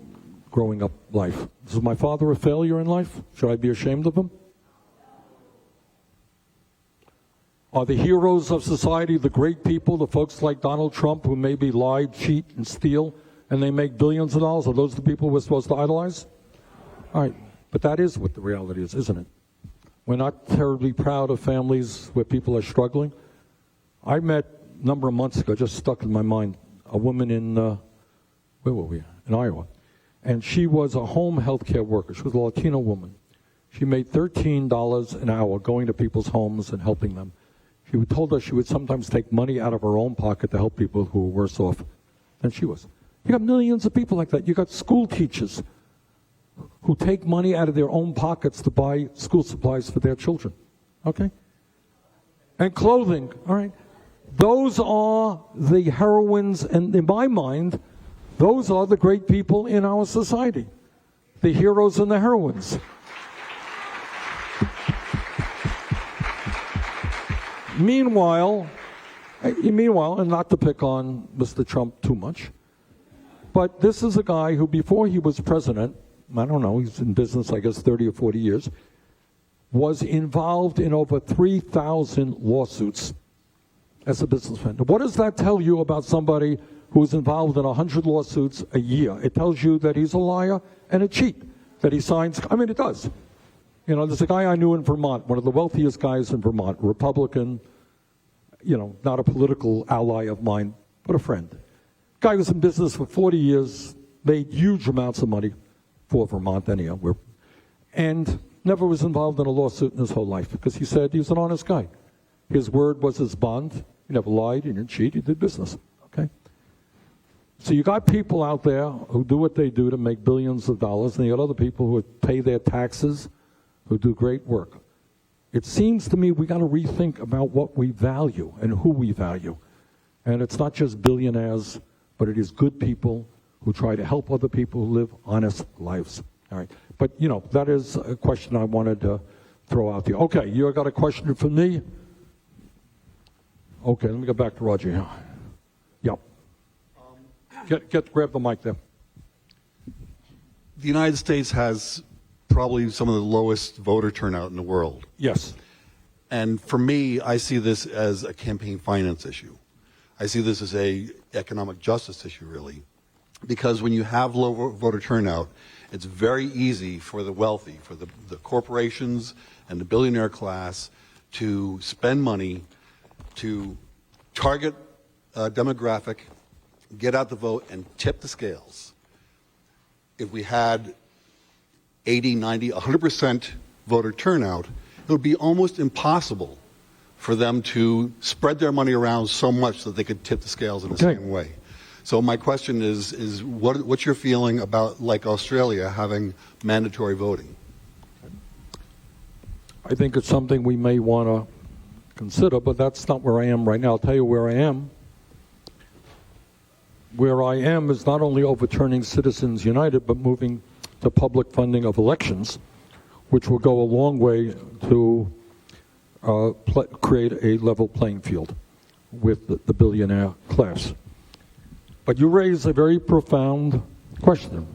growing up life. Was my father a failure in life? Should I be ashamed of him? Are the heroes of society the great people, the folks like Donald Trump who maybe lie, cheat, and steal, and they make billions of dollars? Are those the people we're supposed to idolize? All right, but that is what the reality is, isn't it? We're not terribly proud of families where people are struggling. I met a number of months ago, just stuck in my mind, a woman in, where were we? In Iowa. And she was a home health care worker. She was a Latino woman. She made $13 an hour going to people's homes and helping them. She told us she would sometimes take money out of her own pocket to help people who were worse off than she was. You got millions of people like that. You got school teachers who take money out of their own pockets to buy school supplies for their children. Okay? And clothing. All right? Those are the heroines, and in my mind, those are the great people in our society. The heroes and the heroines. Meanwhile, and not to pick on Mr. Trump too much, but this is a guy who, before he was president, I don't know, he's in business, I guess, 30 or 40 years, was involved in over 3,000 lawsuits as a businessman. What does that tell you about somebody who's involved in 100 lawsuits a year? It tells you that he's a liar and a cheat, that he signs, I mean, it does. You know, there's a guy I knew in Vermont, one of the wealthiest guys in Vermont, Republican, you know, not a political ally of mine, but a friend. Guy was in business for 40 years, made huge amounts of money for Vermont anyhow, and never was involved in a lawsuit in his whole life because he said he was an honest guy. His word was his bond. He never lied, he didn't cheat, he did business, okay? So you got people out there who do what they do to make billions of dollars, and you got other people who pay their taxes, who do great work. It seems to me we got to rethink about what we value and who we value. And it's not just billionaires, but it is good people who try to help other people who live honest lives. All right. But, you know, that is a question I wanted to throw out there. Okay, you got a question for me? Okay, let me go back to Roger here. Yep. Grab the mic there. The United States has probably some of the lowest voter turnout in the world. Yes. And for me, I see this as a campaign finance issue. I see this as a economic justice issue, really. Because when you have low voter turnout, it's very easy for the wealthy, for the corporations and the billionaire class to spend money to target a demographic, get out the vote, and tip the scales. If we had 80, 90, 100% voter turnout, it would be almost impossible for them to spread their money around so much that they could tip the scales in the same way. So my question is what's your feeling about, like Australia, having mandatory voting? I think it's something we may want to consider, but that's not where I am right now. I'll tell you where I am. Where I am is not only overturning Citizens United, but moving to public funding of elections, which will go a long way to create a level playing field with the billionaire class. But you raise a very profound question.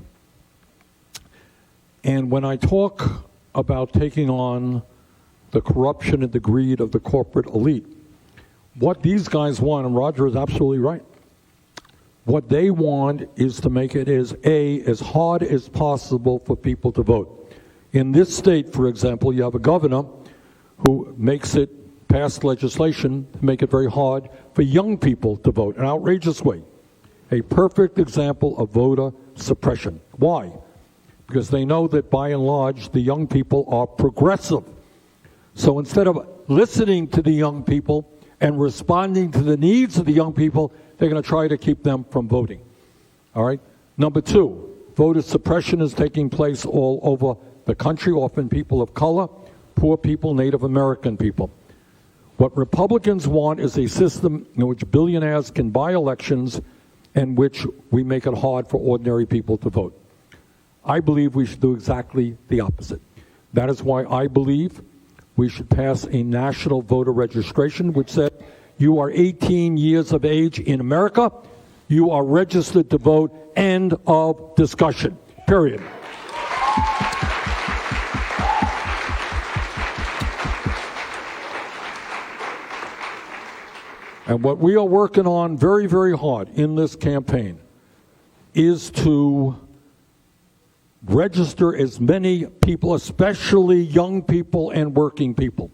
And when I talk about taking on the corruption and the greed of the corporate elite, what these guys want, and Roger is absolutely right, what they want is to make it as hard as possible for people to vote. In this state, for example, you have a governor who makes it pass legislation to make it very hard for young people to vote, an outrageous way. A perfect example of voter suppression. Why? Because they know that by and large the young people are progressive. So instead of listening to the young people and responding to the needs of the young people, they're going to try to keep them from voting. All right? Number two, voter suppression is taking place all over the country, often people of color, poor people, Native American people. What Republicans want is a system in which billionaires can buy elections and which we make it hard for ordinary people to vote. I believe we should do exactly the opposite. That is why I believe we should pass a national voter registration which said you are 18 years of age in America, you are registered to vote, end of discussion, period. And what we are working on very, very hard in this campaign is to register as many people, especially young people and working people.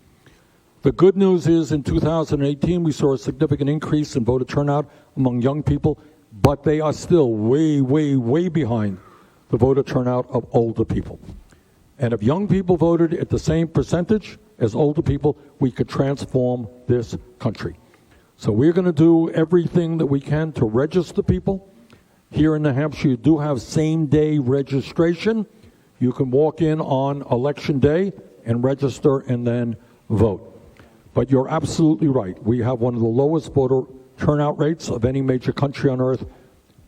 The good news is in 2018 we saw a significant increase in voter turnout among young people, but they are still way, way, way behind the voter turnout of older people. And if young people voted at the same percentage as older people, we could transform this country. So we're going to do everything that we can to register people. Here in New Hampshire, you do have same-day registration. You can walk in on Election Day and register and then vote. But you're absolutely right. We have one of the lowest voter turnout rates of any major country on earth.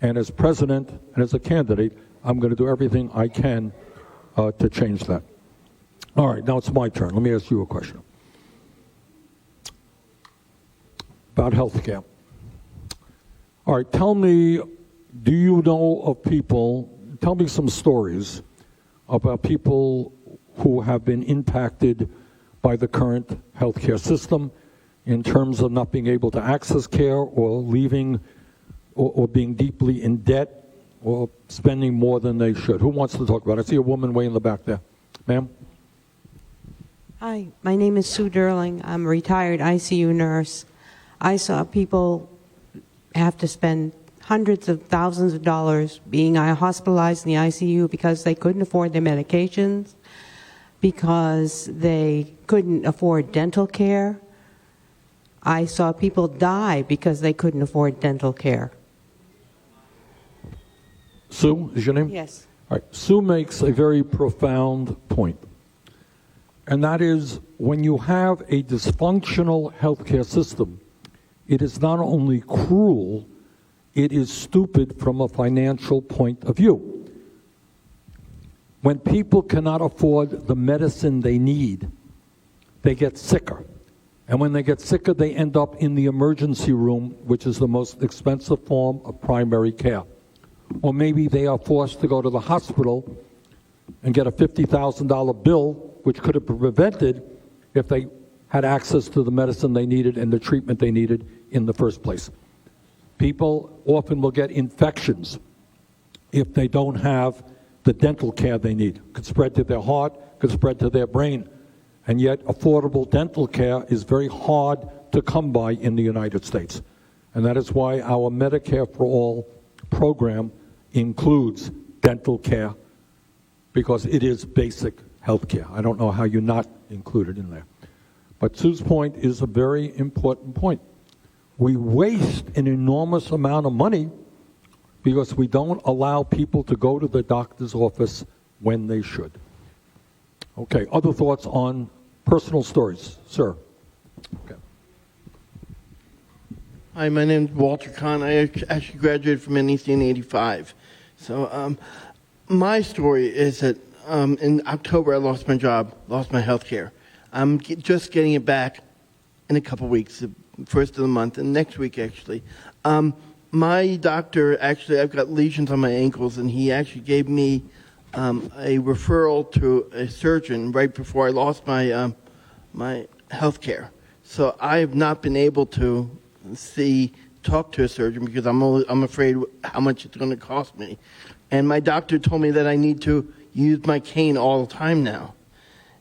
And as president and as a candidate, I'm going to do everything I can to change that. All right, now it's my turn. Let me ask you a question about health care. All right, tell me, do you know of people, tell me some stories about people who have been impacted by the current healthcare system in terms of not being able to access care or leaving or being deeply in debt or spending more than they should. Who wants to talk about it? I see a woman way in the back there. Ma'am? Hi, my name is Sue Derling. I'm a retired ICU nurse. I saw people have to spend hundreds of thousands of dollars being hospitalized in the ICU because they couldn't afford their medications, because they couldn't afford dental care. I saw people die because they couldn't afford dental care. Sue, is your name? Yes. All right. Sue makes a very profound point, and that is when you have a dysfunctional healthcare system, it is not only cruel, it is stupid from a financial point of view. When people cannot afford the medicine they need, they get sicker. And when they get sicker, they end up in the emergency room, which is the most expensive form of primary care. Or maybe they are forced to go to the hospital and get a $50,000 bill, which could have been prevented if they had access to the medicine they needed and the treatment they needed in the first place. People often will get infections if they don't have the dental care they need. It could spread to their heart, could spread to their brain. And yet affordable dental care is very hard to come by in the United States. And that is why our Medicare for All program includes dental care, because it is basic health care. I don't know how you're not included in there. But Sue's point is a very important point. We waste an enormous amount of money because we don't allow people to go to the doctor's office when they should. Okay, other thoughts on personal stories? Sir. Okay. Hi, my name's Walter Kahn. I actually graduated from NEC in '85. So my story is that in October I lost my job, lost my health care. I'm just getting it back in a couple weeks, the first of the month, and next week actually. My doctor, actually, I've got lesions on my ankles, and he actually gave me a referral to a surgeon right before I lost my my health care. So I have not been able to talk to a surgeon because I'm afraid how much it's going to cost me. And my doctor told me that I need to use my cane all the time now.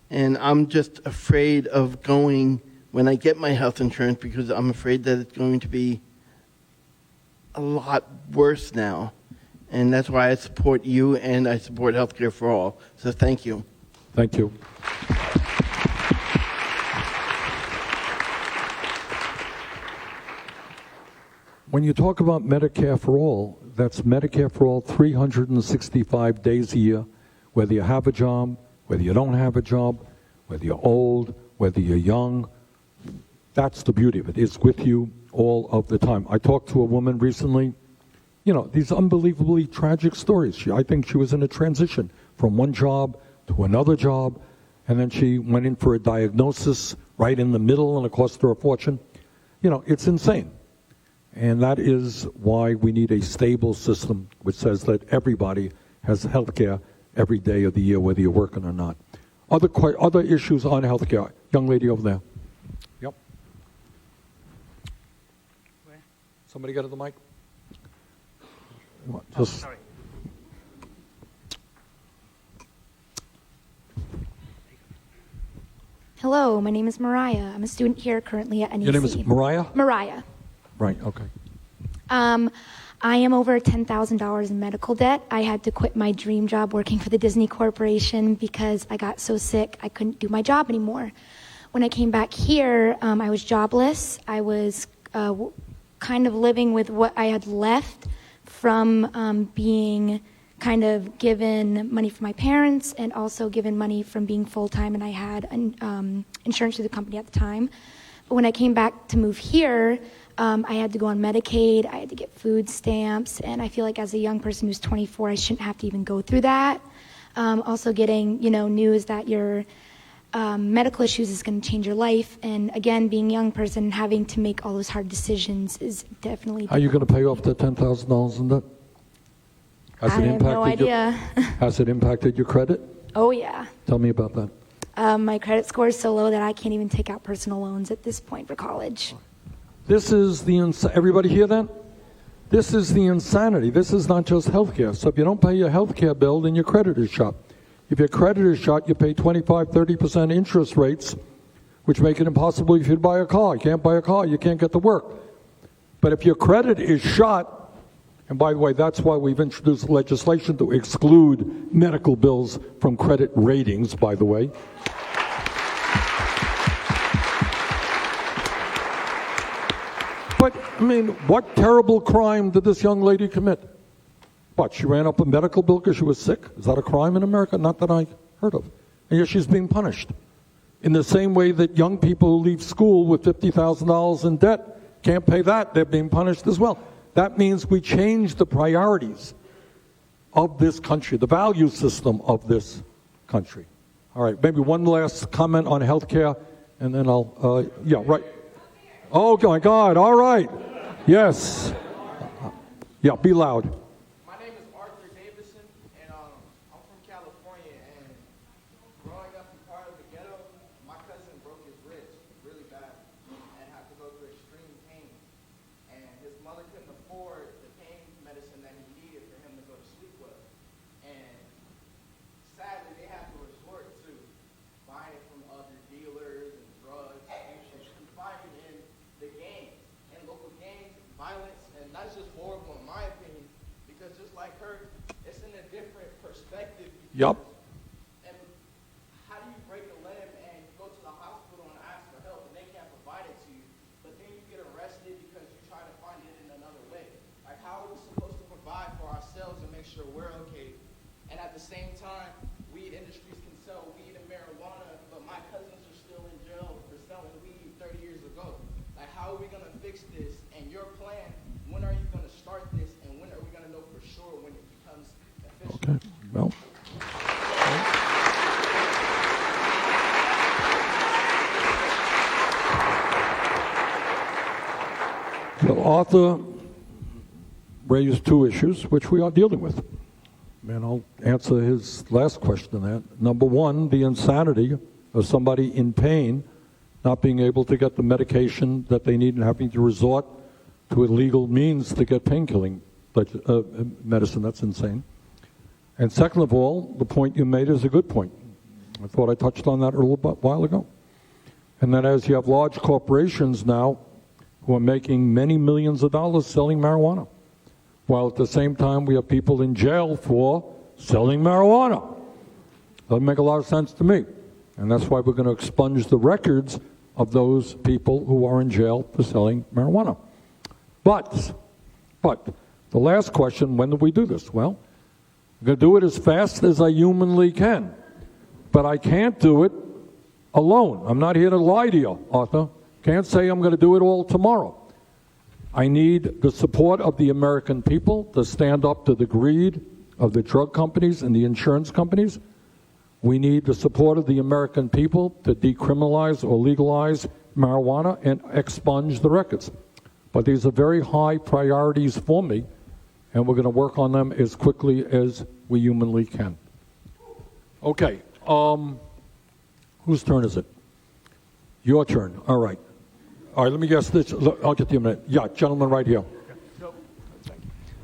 And I'm just afraid of going when I get my health insurance because I'm afraid that it's going to be a lot worse now. And that's why I support you and I support Healthcare for All. So thank you. Thank you. When you talk about Medicare for All, that's Medicare for All 365 days a year, whether you have a job, whether you don't have a job, whether you're old, whether you're young. That's the beauty of it. It's with you all of the time. I talked to a woman recently, you know, these unbelievably tragic stories. I think she was in a transition from one job to another job, and then she went in for a diagnosis right in the middle, and it cost her a fortune. You know, it's insane. And that is why we need a stable system which says that everybody has health care every day of the year, whether you're working or not. Other issues on health care. Young lady over there. Yep. Where? Somebody get to the mic. Sorry. Hello, my name is Mariah. I'm a student here currently at NEC. Your name is Mariah? Mariah. Right, okay. I am over $10,000 in medical debt. I had to quit my dream job working for the Disney Corporation because I got so sick I couldn't do my job anymore. When I came back here, I was jobless. I was kind of living with what I had left from being kind of given money from my parents and also given money from being full-time, and I had insurance through the company at the time. But when I came back to move here, I had to go on Medicaid, I had to get food stamps, and I feel like as a young person who's 24, I shouldn't have to even go through that. Also getting, news that your medical issues is going to change your life, and again, being a young person, having to make all those hard decisions is definitely... Are you going to pay off the $10,000 in debt? I have no idea. Has it impacted your credit? Oh, yeah. Tell me about that. My credit score is so low that I can't even take out personal loans at this point for college. This is the everybody hear that? This is the insanity. This is not just health care. So if you don't pay your health care bill, then your credit is shot. If your credit is shot, you pay 25, 30% interest rates, which make it impossible for you to buy a car. You can't buy a car, you can't get to work. But if your credit is shot, and by the way, that's why we've introduced legislation to exclude medical bills from credit ratings, by the way. But, I mean, what terrible crime did this young lady commit? What, she ran up a medical bill because she was sick? Is that a crime in America? Not that I heard of. And yet she's being punished. In the same way that young people who leave school with $50,000 in debt can't pay that, they're being punished as well. That means we change the priorities of this country, the value system of this country. All right, maybe one last comment on health care, and then I'll, yeah, right. Oh, my God, all right. Yes. Yeah, be loud. My name is Arthur Davison, and I'm from California, and growing up in part of the ghetto, my cousin broke his wrist really bad and had to go through extreme pain. And his mother couldn't afford the pain medicine that he needed for him to go to sleep with. And sadly, they had to resort to buying it from other dealers and drugs, and confiding in the gangs and local gangs, violence, and that's just horrible in my opinion, because just like her, it's in a different perspective. Yep. And how do you break a limb and go to the hospital and ask for help and they can't provide it to you, but then you get arrested because you try to find it in another way? Like, how are we supposed to provide for ourselves and make sure we're okay? And at the same time, weed industries can sell weed and marijuana, but my cousins are still in jail for selling weed 30 years ago. Like, how are we going to fix this? And your plan, when are you going to start this? And when are we going to know for sure when it becomes official? Okay, well. Well, Arthur raised two issues, which we are dealing with. And I'll answer his last question on that. Number one, the insanity of somebody in pain not being able to get the medication that they need and having to resort to illegal means to get pain-killing medicine. That's insane. And second of all, the point you made is a good point. I thought I touched on that a little while ago. And that as you have large corporations now who are making many millions of dollars selling marijuana, while at the same time we have people in jail for selling marijuana. Doesn't make a lot of sense to me. And that's why we're going to expunge the records of those people who are in jail for selling marijuana. But, the last question, when do we do this? Well, I'm going to do it as fast as I humanly can. But I can't do it alone. I'm not here to lie to you, Arthur. Can't say I'm going to do it all tomorrow. I need the support of the American people to stand up to the greed of the drug companies and the insurance companies. We need the support of the American people to decriminalize or legalize marijuana and expunge the records. But these are very high priorities for me, and we're going to work on them as quickly as we humanly can. Okay, whose turn is it? Your turn, all right. All right, let me guess this. I'll get to you in a minute. Yeah, gentleman right here.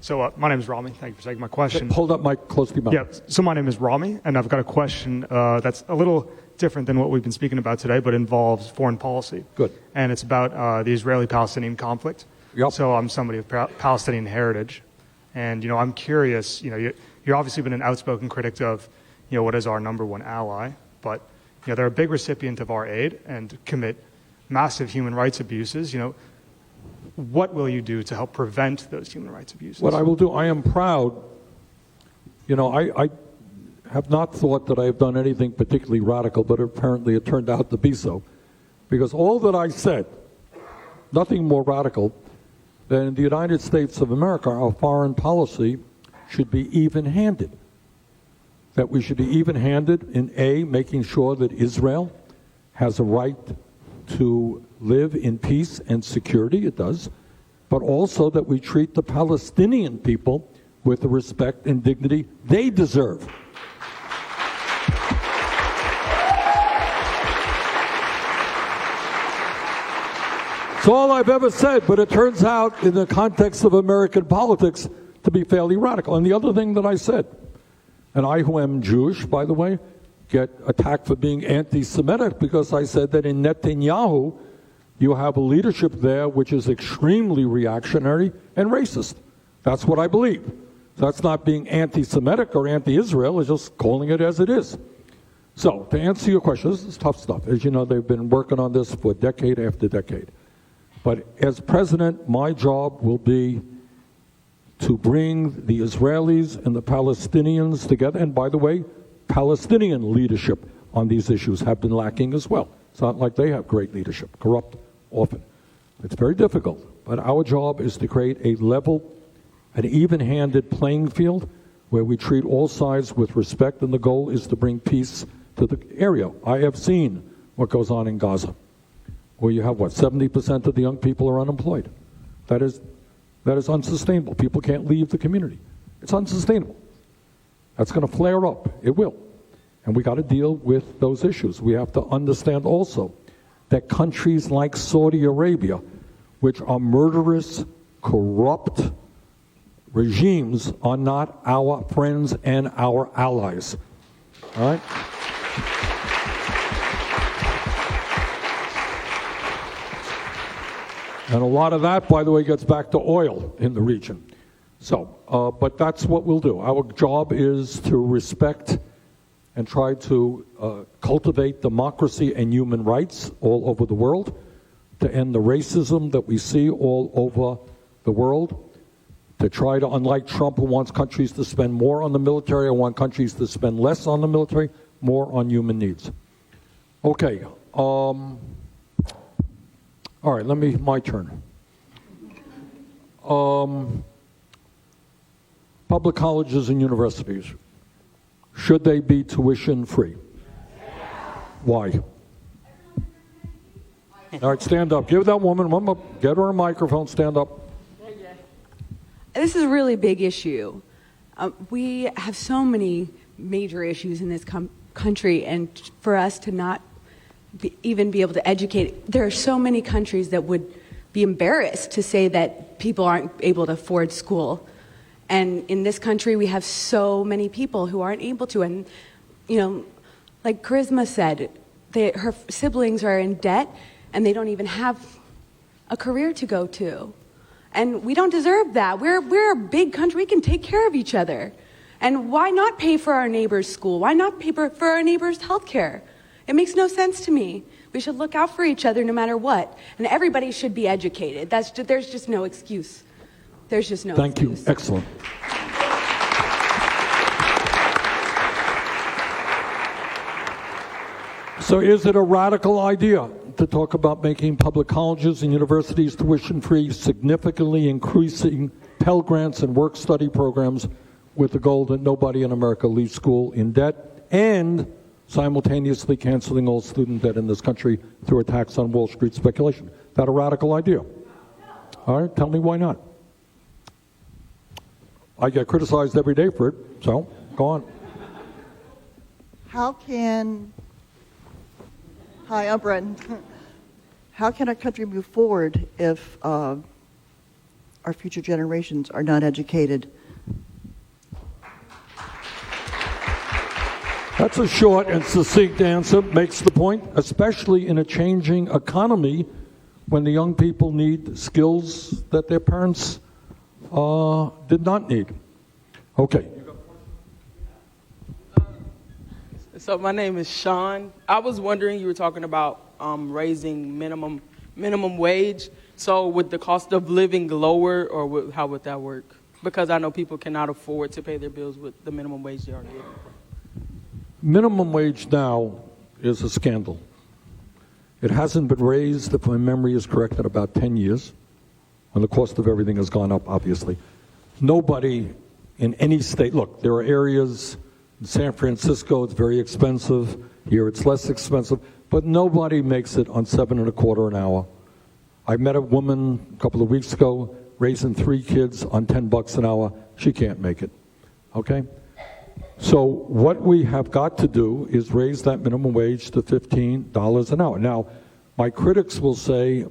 So my name is Rami. Thank you for taking my question. Hold up mic close to your mouth. Yeah, so my name is Rami, and I've got a question that's a little different than what we've been speaking about today, but involves foreign policy. Good. And it's about the Israeli-Palestinian conflict. Yep. So I'm somebody of Palestinian heritage. And, I'm curious, you've obviously been an outspoken critic of, what is our number one ally, but, they're a big recipient of our aid and commit massive human rights abuses. What will you do to help prevent those human rights abuses? What I will do, I am proud. I have not thought that I have done anything particularly radical, but apparently it turned out to be so. Because all that I said, nothing more radical than in the United States of America, our foreign policy should be even-handed. That we should be even-handed in A, making sure that Israel has a right to live in peace and security, it does, but also that we treat the Palestinian people with the respect and dignity they deserve. It's all I've ever said, but it turns out in the context of American politics to be fairly radical. And the other thing that I said, and I who am Jewish, by the way, get attacked for being anti-Semitic because I said that in Netanyahu, you have a leadership there which is extremely reactionary and racist. That's what I believe. That's not being anti-Semitic or anti-Israel, it's just calling it as it is. So, to answer your question, this is tough stuff. As you know, they've been working on this for decade after decade. But as president, my job will be to bring the Israelis and the Palestinians together. And by the way, Palestinian leadership on these issues have been lacking as well. It's not like they have great leadership, corrupt often. It's very difficult. But our job is to create a level, an even-handed playing field where we treat all sides with respect, and the goal is to bring peace to the area. I have seen what goes on in Gaza, where you have, 70% of the young people are unemployed. That is unsustainable. People can't leave the community. It's unsustainable. That's going to flare up. It will. And we got to deal with those issues. We have to understand also that countries like Saudi Arabia, which are murderous, corrupt regimes, are not our friends and our allies. All right? And a lot of that, by the way, gets back to oil in the region. So, but that's what we'll do. Our job is to respect and try to cultivate democracy and human rights all over the world, to end the racism that we see all over the world, to try to, unlike Trump, who wants countries to spend more on the military, I want countries to spend less on the military, more on human needs. Okay. All right, my turn. Public colleges and universities, should they be tuition free? Why? All right, stand up. Give that woman one more. Get her a microphone. Stand up. This is a really big issue. We have so many major issues in this country, and for us to not even be able to educate, there are so many countries that would be embarrassed to say that people aren't able to afford school. And in this country, we have so many people who aren't able to. And, like Charisma said, her siblings are in debt, and they don't even have a career to go to. And we don't deserve that. We're a big country. We can take care of each other. And why not pay for our neighbor's school? Why not pay for our neighbor's health care? It makes no sense to me. We should look out for each other no matter what. And everybody should be educated. There's just no excuse. There's just no excuse. Thank you. Excellent. So is it a radical idea to talk about making public colleges and universities tuition-free, significantly increasing Pell Grants and work-study programs with the goal that nobody in America leaves school in debt, and simultaneously canceling all student debt in this country through a tax on Wall Street speculation? Is that a radical idea? All right, tell me why not. I get criticized every day for it, so go on. Hi, I'm Brenton. How can our country move forward if our future generations are not educated? That's a short and succinct answer, makes the point, especially in a changing economy when the young people need skills that their parents did not need. Okay. So my name is Sean. I was wondering, you were talking about raising minimum wage. So would the cost of living lower, or how would that work? Because I know people cannot afford to pay their bills with the minimum wage they are getting. Minimum wage now is a scandal. It hasn't been raised, if my memory is correct, in about 10 years, when the cost of everything has gone up, obviously. Nobody in any state, look, there are areas in San Francisco, it's very expensive. Here it's less expensive, but nobody makes it on $7.25 an hour. I met a woman a couple of weeks ago raising 3 kids on $10 an hour. She can't make it, okay? So what we have got to do is raise that minimum wage to $15 an hour. Now, my critics will say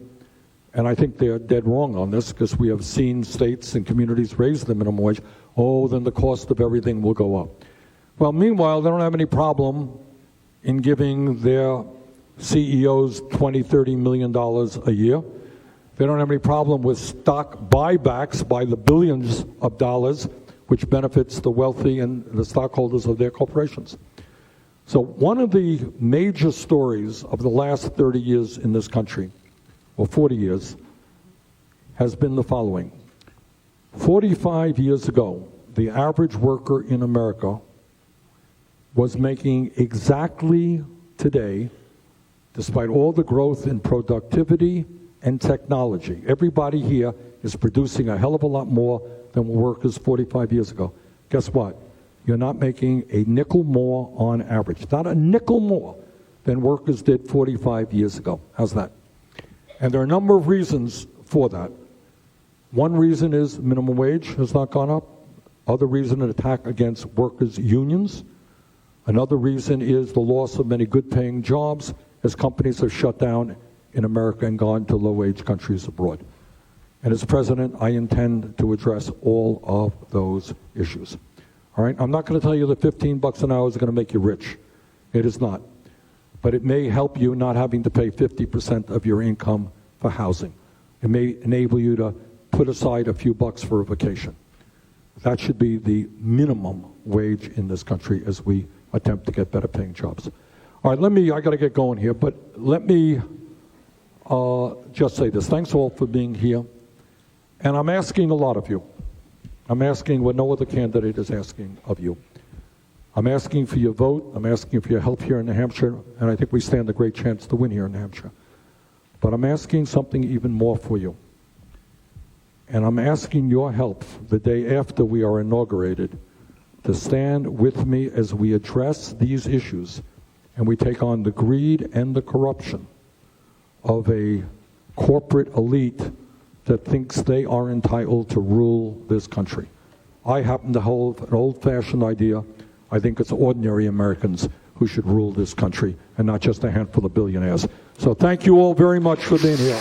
and I think they're dead wrong on this because we have seen states and communities raise the minimum wage. Oh, then the cost of everything will go up. Well, meanwhile, they don't have any problem in giving their CEOs $20, $30 million a year. They don't have any problem with stock buybacks by the billions of dollars, which benefits the wealthy and the stockholders of their corporations. So one of the major stories of the last 30 years in this country, or 40 years, has been the following. 45 years ago, the average worker in America was making exactly today, despite all the growth in productivity and technology. Everybody here is producing a hell of a lot more than workers 45 years ago. Guess what? You're not making a nickel more on average. Not a nickel more than workers did 45 years ago. How's that? And there are a number of reasons for that. One reason is minimum wage has not gone up. Other reason, an attack against workers' unions. Another reason is the loss of many good-paying jobs as companies have shut down in America and gone to low-wage countries abroad. And as president, I intend to address all of those issues. All right? I'm not going to tell you that $15 an hour is going to make you rich. It is not. But it may help you not having to pay 50% of your income for housing. It may enable you to put aside a few bucks for a vacation. That should be the minimum wage in this country as we attempt to get better paying jobs. All right, I got to get going here, but let me just say this. Thanks all for being here. And I'm asking a lot of you. I'm asking what no other candidate is asking of you. I'm asking for your vote. I'm asking for your help here in New Hampshire, and I think we stand a great chance to win here in New Hampshire. But I'm asking something even more for you. And I'm asking your help the day after we are inaugurated to stand with me as we address these issues and we take on the greed and the corruption of a corporate elite that thinks they are entitled to rule this country. I happen to hold an old-fashioned idea. I think it's ordinary Americans who should rule this country and not just a handful of billionaires. So thank you all very much for being here.